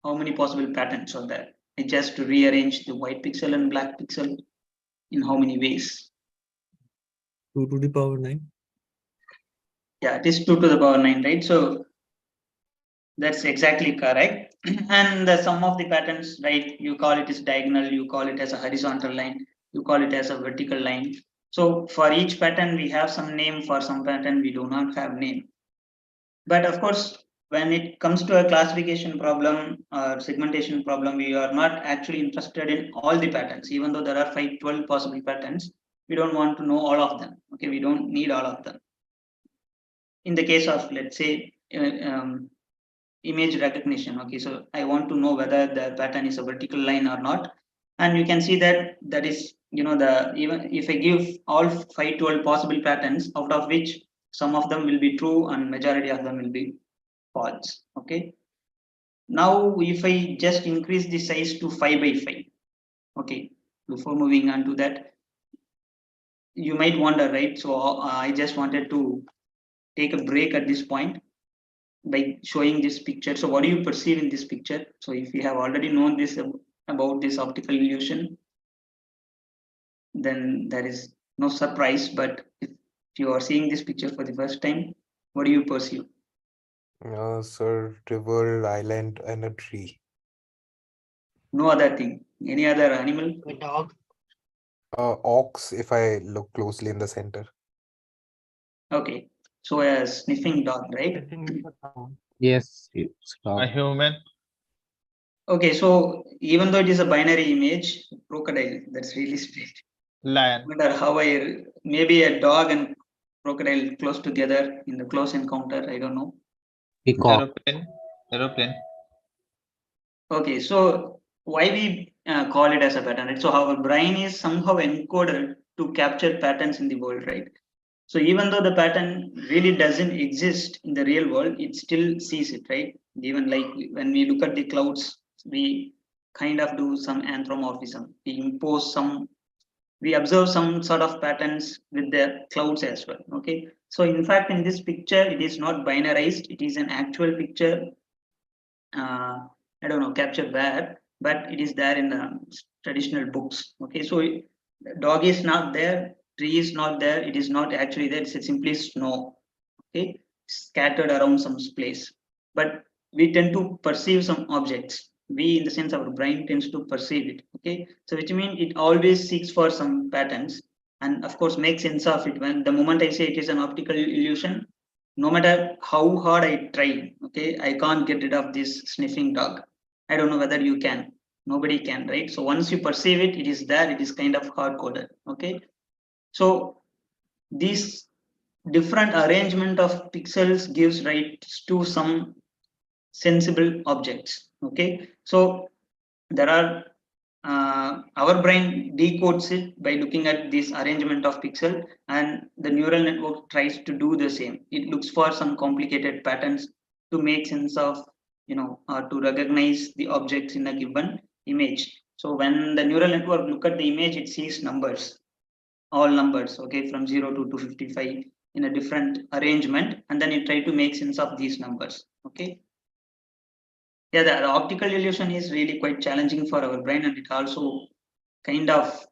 C: how many possible patterns are there? I just to rearrange the white pixel and black pixel in how many ways?
G: 2 to the power 9.
C: Yeah, it is 2 to the power 9, right? So that's exactly correct. And the sum of the patterns, right? You call it as diagonal, you call it as a horizontal line, you call it as a vertical line. So for each pattern, we have some name. For some pattern, we do not have name. But of course, when it comes to a classification problem or segmentation problem, we are not actually interested in all the patterns. Even though there are 12 possible patterns, we don't want to know all of them. Okay, we don't need all of them. In the case of, let's say, image recognition. Okay, so I want to know whether the pattern is a vertical line or not, and you can see that is even if I give all 12 possible patterns, out of which some of them will be true and majority of them will be false. Okay, now if I just increase the size to 5x5, okay, before moving on to that, you might wonder, right? So I just wanted to take a break at this point by showing this picture. So what do you perceive in this picture? So if you have already known this about this optical illusion, then there is no surprise. But if you are seeing this picture for the first time, what do you perceive?
Q: Sir, river, island, and a tree.
C: No other thing. Any other animal?
J: A dog.
Q: Ox, if I look closely in the center.
C: Okay, so a sniffing dog, right?
D: Yes, it's
E: A human.
C: Okay, so even though it is a binary image, crocodile, that's really strange.
E: Lion.
C: Wonder how maybe a dog and crocodile close together in the close encounter. I don't know.
D: peacock.
E: Aeroplane.
C: Okay, so why we call it as a pattern, right? So our brain is somehow encoded to capture patterns in the world, right? So even though the pattern really doesn't exist in the real world, it still sees it, right? Even like when we look at the clouds, we kind of do some anthropomorphism. We observe some sort of patterns with the clouds as well. Okay, so in fact, in this picture, it is not binarized, it is an actual picture. I don't know, captured where, but it is there in the traditional books. Okay, so dog is not there, tree is not there, it is not actually there, it's simply snow. Okay, scattered around some place. But we tend to perceive some objects. We, in the sense, our brain tends to perceive it. Okay, so which means it always seeks for some patterns, and of course make sense of it. When the moment I say it is an optical illusion, no matter how hard I try, okay, I can't get rid of this sniffing dog. I don't know whether you can. Nobody can, right? So once you perceive it, it is there. It is kind of hard coded. Okay, so this different arrangement of pixels gives rise to some sensible objects. Okay, so there are our brain decodes it by looking at this arrangement of pixel, and the neural network tries to do the same. It looks for some complicated patterns to make sense of, to recognize the objects in a given image. So when the neural network look at the image, it sees numbers, all numbers, okay, from 0 to 255 in a different arrangement, and then it try to make sense of these numbers. Okay, yeah, the optical illusion is really quite challenging for our brain, and it also kind of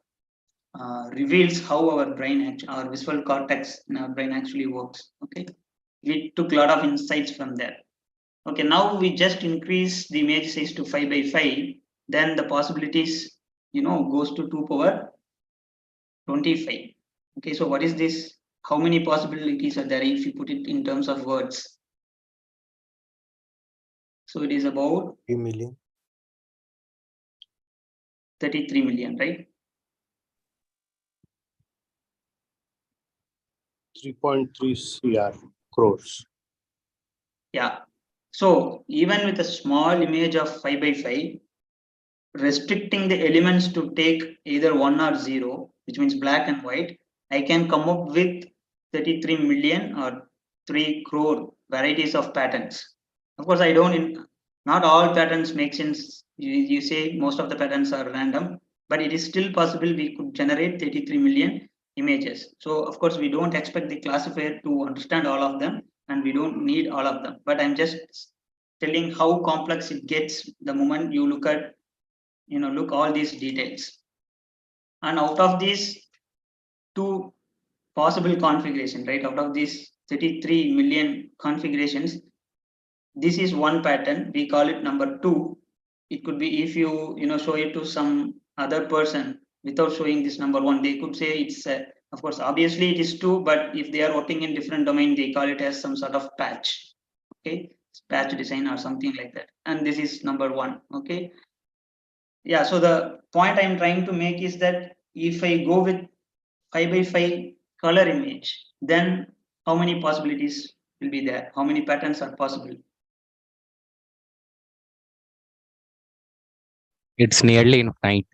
C: reveals how our brain, our visual cortex in our brain actually works. Okay, we took a lot of insights from there. Okay, now we just increase the image size to 5 by 5, then the possibilities, goes to 2 power 25. Okay, so what is this? How many possibilities are there if you put it in terms of words? So it is about
Q: 3 million.
C: 33 million, right?
I: 3.3 crores.
C: Yeah. So even with a small image of 5 by 5, restricting the elements to take either 1 or 0, which means black and white, I can come up with 33 million or 3 crore varieties of patterns. Of course, not all patterns make sense. You say most of the patterns are random, but it is still possible we could generate 33 million images. So of course, we don't expect the classifier to understand all of them, and we don't need all of them. But I'm just telling how complex it gets the moment you look at look all these details. And out of these two possible configuration, right, out of these 33 million configurations, this is one pattern, we call it number 2. It could be if you show it to some other person without showing this number 1, they could say it's of course obviously it is 2, but if they are working in different domain, they call it as some sort of patch. Okay, patch design or something like that, and this is number 1. Okay. Yeah, so the point I'm trying to make is that if I go with 5 by 5 color image, then how many possibilities will be there? How many patterns are possible?
D: It's nearly infinite.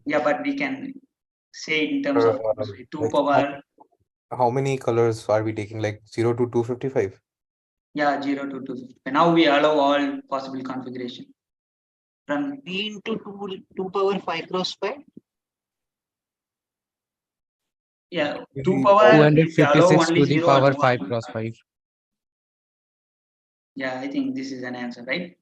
C: Yeah, but we can say in terms of 2
Q: Like
C: power,
Q: how many colors are we taking? Like 0 to 255?
C: yeah, 0 to 250. Now we allow all possible configuration. From
J: B into 2 power 5 cross 5.
C: Yeah, 2 power, if you allow
D: 256
C: only
D: to the
C: 0
D: power
C: and
D: 5
C: 1.
D: cross 5.
C: Yeah, I think this is an answer, right?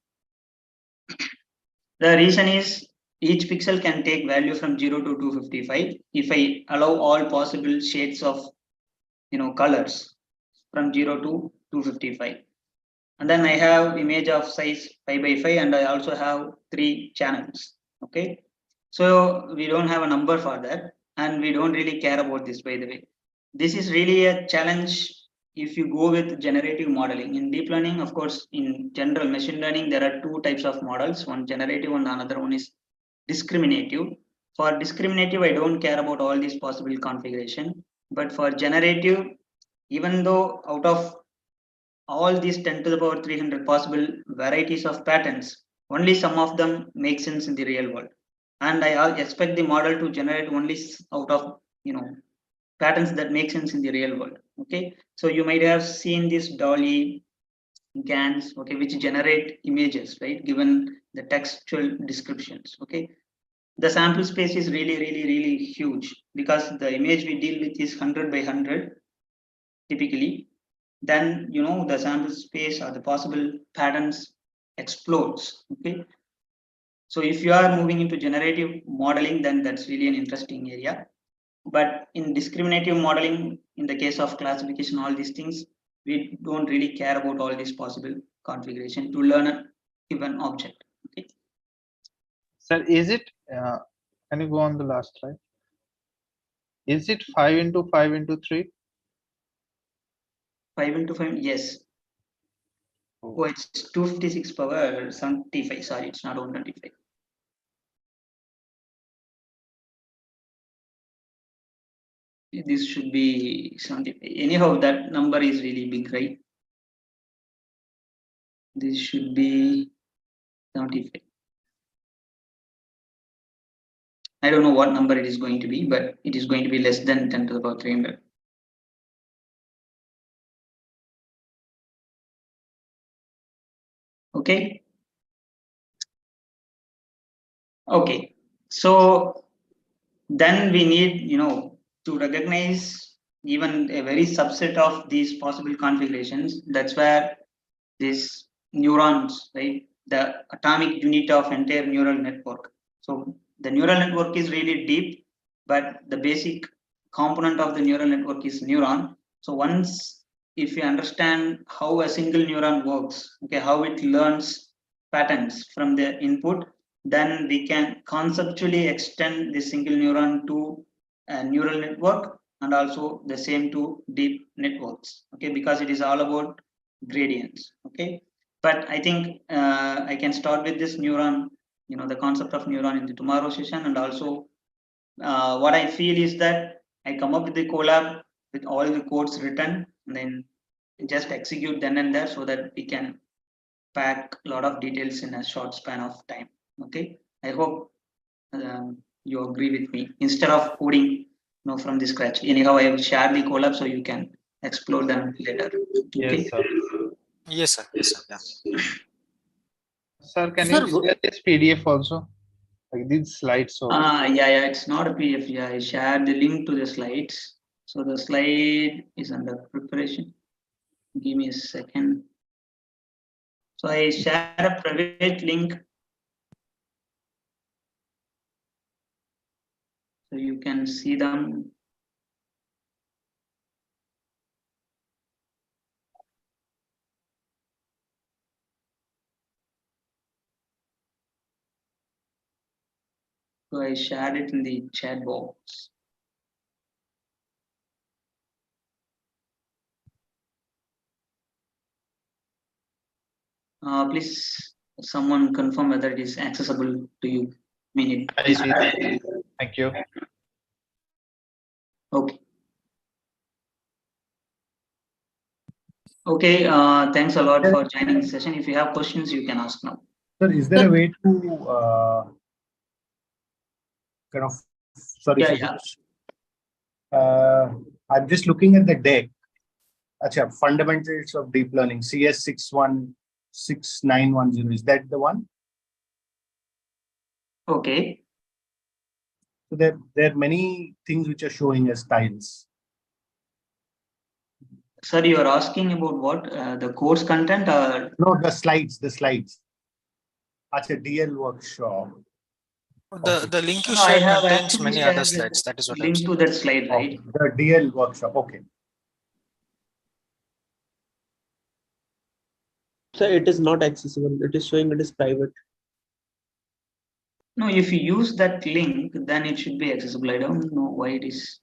C: The reason is each pixel can take value from 0 to 255 if I allow all possible shades of colors from 0 to 255. And then I have image of size 5 by 5, and I also have 3 channels. Okay, so we don't have a number for that, and we don't really care about this, by the way. This is really a challenge if you go with generative modeling. In deep learning, of course, in general machine learning, there are 2 types of models, one generative and another one is discriminative. For discriminative, I don't care about all these possible configuration, but for generative, even though out of all these 10 to the power 300 possible varieties of patterns, only some of them make sense in the real world. And I expect the model to generate only out of patterns that make sense in the real world. Okay, so you might have seen this Dolly, GANs, okay, which generate images, right, given the textual descriptions. Okay, the sample space is really huge because the image we deal with is 100 by 100 typically. Then the sample space or the possible patterns explodes. Okay, so if you are moving into generative modeling, then that's really an interesting area. But in discriminative modeling, in the case of classification, all these things, we don't really care about all these possible configuration to learn a given object. Okay.
E: Sir, is it, can you go on the last slide? Is it 5 into 5 into 3?
C: 5 into 5, yes. Oh, it's 256 power 75. Sorry, it's not 125. This should be 75. Anyhow, that number is really big, right? This should be 75. I don't know what number it is going to be, but it is going to be less than 10 to the power 300. Okay. Okay. So then we need, to recognize even a very subset of these possible configurations. That's where these neurons, right, the atomic unit of entire neural network. So the neural network is really deep, but the basic component of the neural network is neuron. So once if you understand how a single neuron works, okay, how it learns patterns from the input, then we can conceptually extend the single neuron to a neural network and also the same to deep networks, okay, because it is all about gradients, okay. But I think I can start with this neuron, the concept of neuron in the tomorrow session, and also what I feel is that I come up with the collab with all the codes written and then just execute then and there so that we can pack a lot of details in a short span of time. Okay, I hope you agree with me. Instead of coding from the scratch, anyhow, I have shared the collab so you can explore them later. Okay.
E: Yes, sir.
A: Yes, sir. Yes, sir. Yeah.
E: Sir, can
H: Sir,
E: you share this PDF also? Like these slides also.
C: Yeah, it's not a PDF. Yeah, I shared the link to the slides. So the slide is under preparation. Give me a second. So I share a private link. So you can see them. So I shared it in the chat box. Please, someone confirm whether it is accessible to you.
E: I see. Thank you.
C: Okay. Okay. Thanks a lot for joining the session. If you have questions, you can ask now.
I: Sir, is there a way to kind of sorry?
C: Yeah.
I: I'm just looking at the deck. Achha, fundamentals of deep learning, CS 616910. Is that the one?
C: Okay.
I: So there are many things which are showing as tiles.
C: Sir, you are asking about what? The course content or?
I: No, the slides. Achha, DL workshop.
A: The link you
C: No, I
A: shared
C: have
A: contains
C: actually
A: many
C: shared
A: other
C: the
A: slides. That is what I'm
C: link
A: saying.
C: to that slide, right?
I: The DL workshop. Okay.
P: So it is not accessible. It is showing it is private.
C: No, if you use that link, then it should be accessible. I don't know why it is.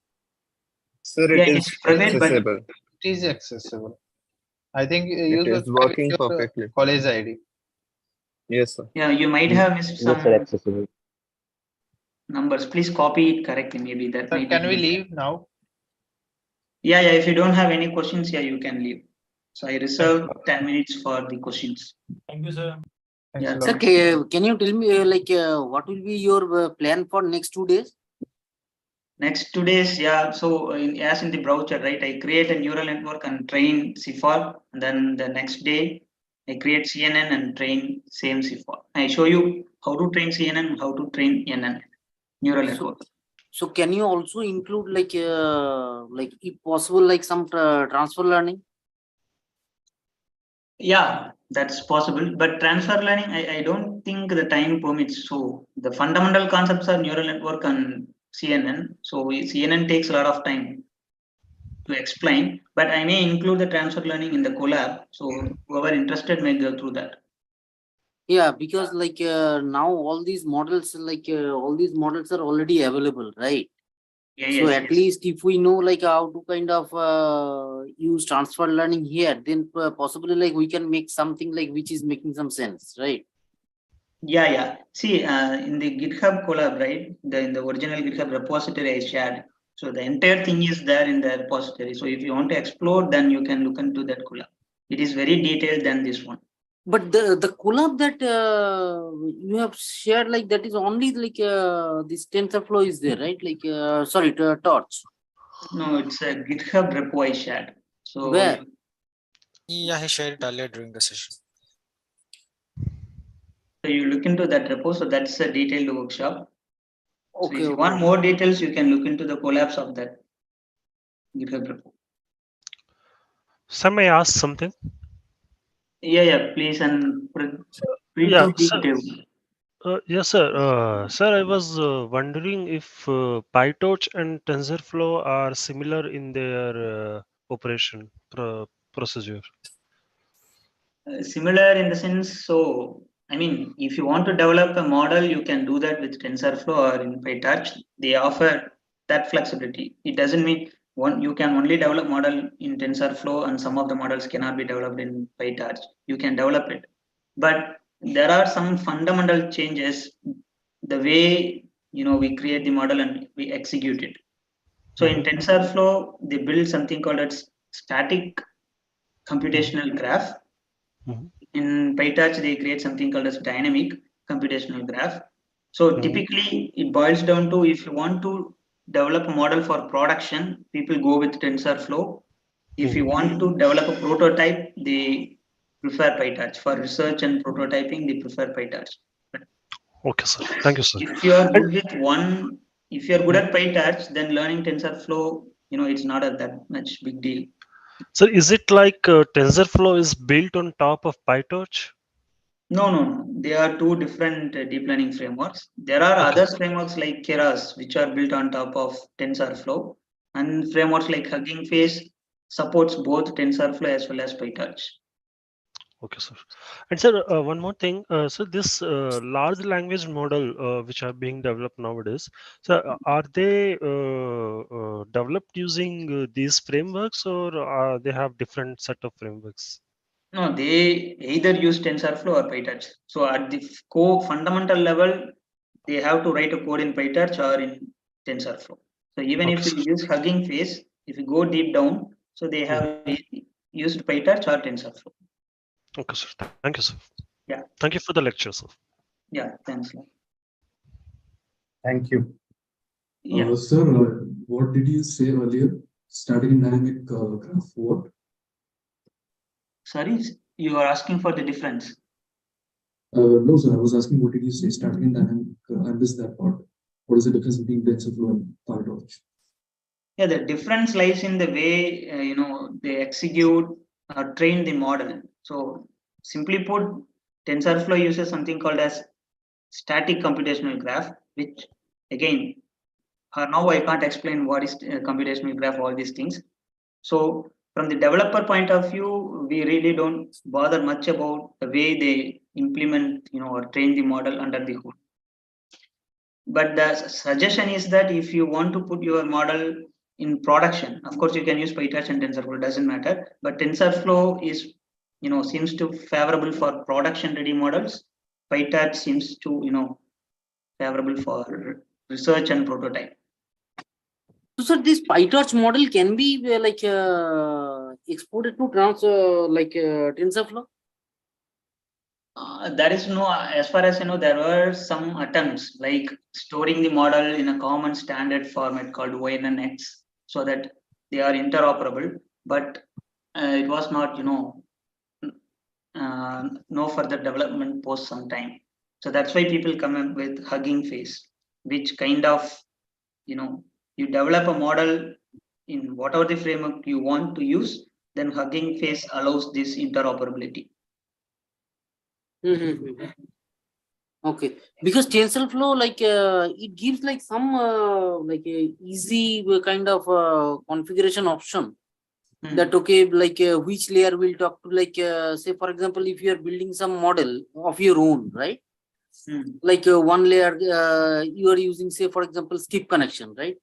E: Sir,
C: Yeah, it is private, but
E: accessible. It is accessible. I think use
P: is
E: the
P: working
E: your
P: perfectly.
E: college ID. Yes, sir.
C: yeah, you might have missed some
P: accessible.
C: numbers. Please copy it correctly. Maybe that
E: Sir,
C: might
E: can we
C: be.
E: leave now?
C: Yeah. If you don't have any questions, yeah, you can leave. So I reserve 10 minutes for the questions.
F: Thank you, sir.
E: Thanks a
H: sir,
E: lot.
H: can you tell me what will be your plan for next 2 days?
C: Next 2 days, yeah. So as in the browser, right? I create a neural network and train CFOR. And then the next day, I create CNN and train same CFOR. I show you how to train CNN and how to train NN neural network.
H: So can you also include like if possible like some transfer learning?
C: Yeah, that's possible. But transfer learning, I don't think the time permits. So the fundamental concepts are neural network and CNN. So CNN takes a lot of time to explain, but I may include the transfer learning in the collab. So whoever interested may go through that.
H: Yeah, because now all these models are already available, right?
C: Yeah,
H: So
C: yes,
H: at least if we know like how to kind of use transfer learning here, then possibly like we can make something like which is making some sense, right?
C: Yeah. See, in the GitHub collab, right? In the original GitHub repository I shared. So the entire thing is there in the repository. So if you want to explore, then you can look into that collab. It is very detailed than this one.
H: But the collab that you have shared, like that is only like this TensorFlow is there, right? Like sorry, Torch.
C: No, it's a GitHub repo I shared. So
H: where?
A: Yeah, he shared it earlier during the session.
C: So you look into that repo. So that's a detailed workshop.
H: Okay.
C: So if you want more details, you can look into the collapse of that GitHub repo.
F: Sir, may I ask something?
C: Yeah, please, and
F: Yeah, sir. Yes, sir. Sir, I was wondering if PyTorch and TensorFlow are similar in their operation procedure?
C: Similar in the sense, so I mean, if you want to develop a model, you can do that with TensorFlow or in PyTorch. They offer that flexibility. It doesn't mean you can only develop model in TensorFlow and some of the models cannot be developed in PyTorch. You can develop it, but there are some fundamental changes the way we create the model and we execute it. So in TensorFlow, they build something called as static computational graph. In PyTorch, they create something called as dynamic computational graph. So typically, it boils down to if you want to develop a model for production, people go with TensorFlow. If you want to develop a prototype, they prefer PyTorch. For research and prototyping, they prefer PyTorch.
F: Okay, sir. Thank you, sir.
C: If you are good with one, if you are good at PyTorch, then learning TensorFlow, it's not that much big deal.
F: So is it like TensorFlow is built on top of PyTorch?
C: No. They are two different deep learning frameworks. There are other frameworks like Keras, which are built on top of TensorFlow, and frameworks like Hugging Face supports both TensorFlow as well as PyTorch.
F: Okay, sir. And sir, one more thing. So this large language model which are being developed nowadays, so are they developed using these frameworks, or they have different set of frameworks?
C: No, they either use TensorFlow or PyTorch. So at the fundamental level, they have to write a code in PyTorch or in TensorFlow. So even if you use Hugging Face, if you go deep down, so they have used PyTorch or TensorFlow.
F: Okay, sir. Thank you, sir.
C: Yeah.
F: Thank you for the lecture, sir.
C: Yeah, thanks.
E: Thank you.
C: Yeah.
O: Sir, what did you say earlier? Static and dynamic graph, what?
C: Sorry, you are asking for the difference.
O: No, sir, I was asking what did you say? Static and dynamic, I missed that part. What is the difference between TensorFlow and PyTorch?
C: Yeah, the difference lies in the way they execute or train the model. So simply put, TensorFlow uses something called as static computational graph, which again, now I can't explain what is computational graph, all these things. So from the developer point of view, we really don't bother much about the way they implement, or train the model under the hood. But the suggestion is that if you want to put your model in production, of course you can use PyTorch and TensorFlow, doesn't matter. But TensorFlow is, seems to favorable for production ready models. PyTorch seems to, favorable for research and prototype.
H: So sir, this PyTorch model can be exported to TensorFlow?
C: There is no, as far as I know, there were some attempts like storing the model in a common standard format called ONNX so that they are interoperable, but it was not, no further development post some time. So that's why people come up with Hugging Face, which kind of, you develop a model in whatever the framework you want to use, then Hugging Face allows this interoperability.
H: Okay, because TensorFlow it gives some easy kind of configuration option that which layer will talk to say for example if you are building some model of your own, right? One layer you are using, say for example skip connection, right?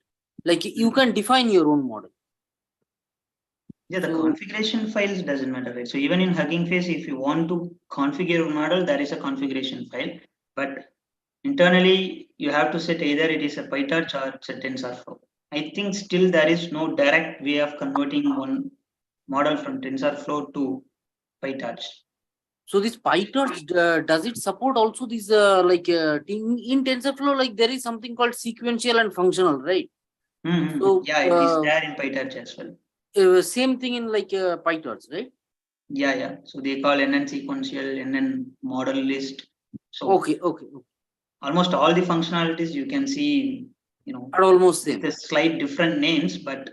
H: You can define your own model.
C: Yeah, the configuration files doesn't matter, right? So even in Hugging Face, if you want to configure a model, there is a configuration file. But internally, you have to set either it is a PyTorch or it's a TensorFlow. I think still there is no direct way of converting one model from TensorFlow to PyTorch.
H: So this PyTorch, does it support also this in TensorFlow, there is something called sequential and functional, right? So
C: yeah, it is there in PyTorch as well.
H: Same thing in PyTorch, right?
C: Yeah. So they call NN sequential, NN model list. So
H: okay.
C: Almost all the functionalities you can see,
H: are almost same.
C: With slight different names, but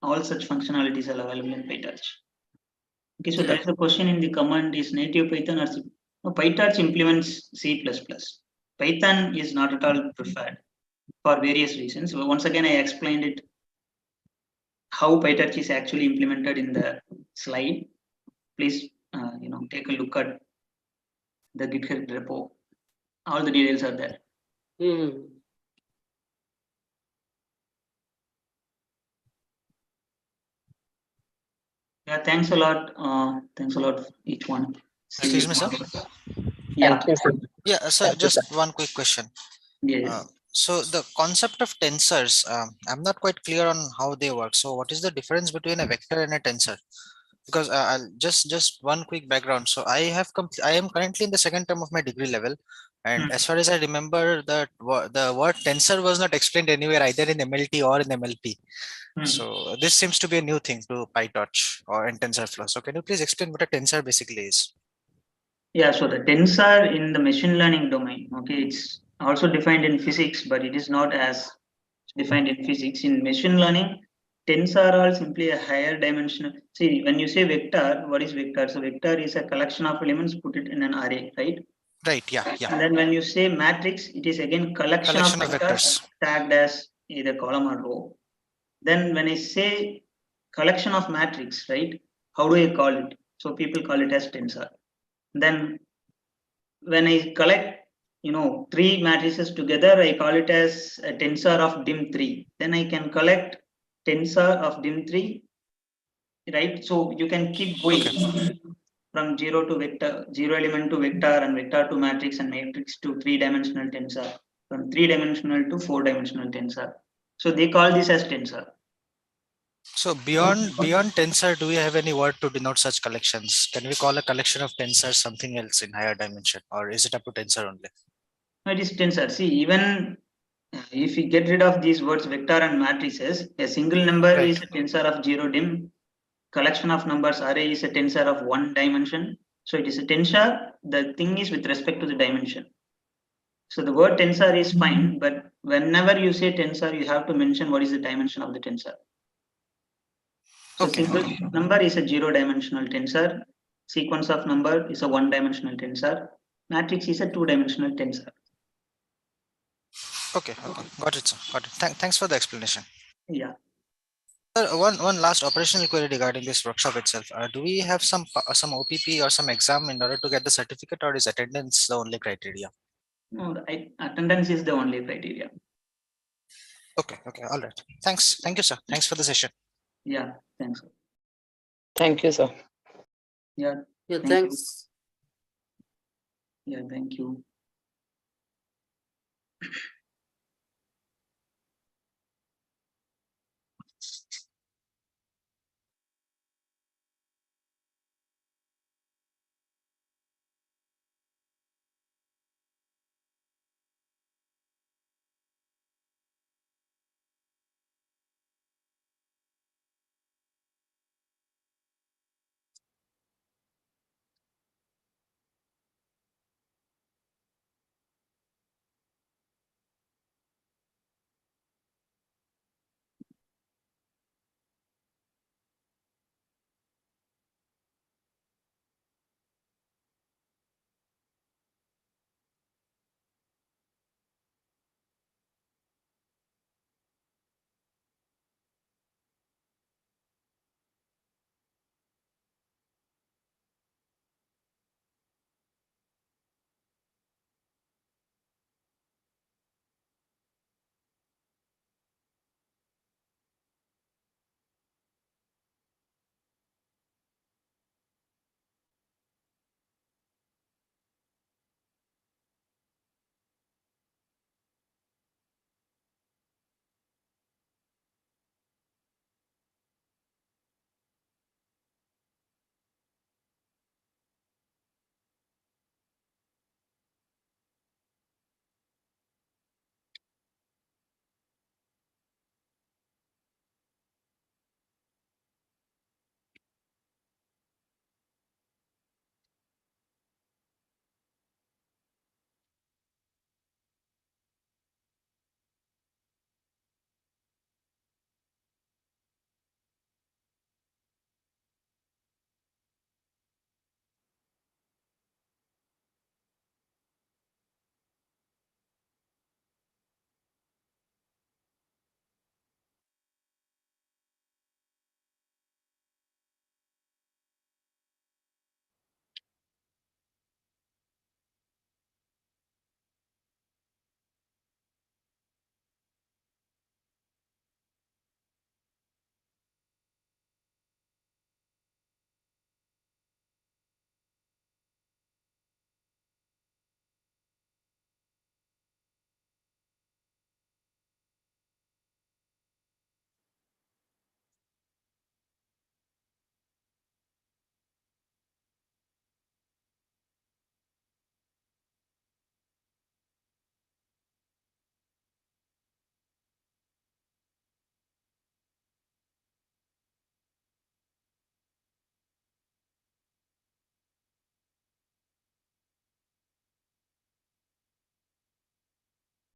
C: all such functionalities are available in PyTorch. Okay, so there is a question in the command: is native Python or C? No, PyTorch implements C++. Python is not at all preferred for various reasons. Once again, I explained it how PyTorch is actually implemented in the slide, please take a look at the GitHub repo. All the details are there. Yeah, thanks a lot. Thanks a lot, each one. See
A: Excuse
C: you
A: me, sir.
C: tomorrow. Yeah.
A: Yeah, sir, just one quick question.
C: Yes.
A: So the concept of tensors, I'm not quite clear on how they work. So what is the difference between a vector and a tensor? Because I'll just one quick background. So I am currently in the second term of my degree level, and as far as I remember, the word tensor was not explained anywhere either in MLT or in MLP. So this seems to be a new thing to PyTorch or in TensorFlow. So can you please explain what a tensor basically is?
C: Yeah, so the tensor in the machine learning domain, okay, it's also defined in physics, but it is not as defined in physics. In machine learning, tensor are simply a higher dimensional. See, when you say vector, what is vector? So vector is a collection of elements, put it in an array, right?
A: Right, yeah.
C: And then when you say matrix, it is again collection of vectors tagged as either column or row. Then when I say collection of matrix, right? How do I call it? So people call it as tensor. Then when I collect, three matrices together, I call it as a tensor of dim3. Then I can collect tensor of dim3, right? So you can keep going from zero to vector, zero element to vector, and vector to matrix, and matrix to three-dimensional tensor, from three-dimensional to four-dimensional tensor. So they call this as tensor.
A: So beyond tensor, do we have any word to denote such collections? Can we call a collection of tensors something else in higher dimension, or is it up to tensor only?
C: No, it is tensor. See, even if we get rid of these words vector and matrices, a single number is a tensor of zero dim. Collection of numbers array is a tensor of one dimension. So it is a tensor. The thing is with respect to the dimension. So the word tensor is fine, but whenever you say tensor, you have to mention what is the dimension of the tensor. So single number is a zero-dimensional tensor. Sequence of number is a one-dimensional tensor. Matrix is a two-dimensional tensor.
A: Okay, got it, sir. Got it. Thanks for the explanation.
C: Yeah.
A: Sir, one last operational query regarding this workshop itself. Do we have some OPP or some exam in order to get the certificate, or is attendance the only criteria?
C: No, attendance is the only criteria.
A: Okay, all right. Thanks. Thank you, sir. Thanks for the session.
C: Yeah, thanks.
R: Thank you, sir.
C: Yeah.
H: Yeah,
C: thank
H: thanks.
C: you. Yeah, thank you.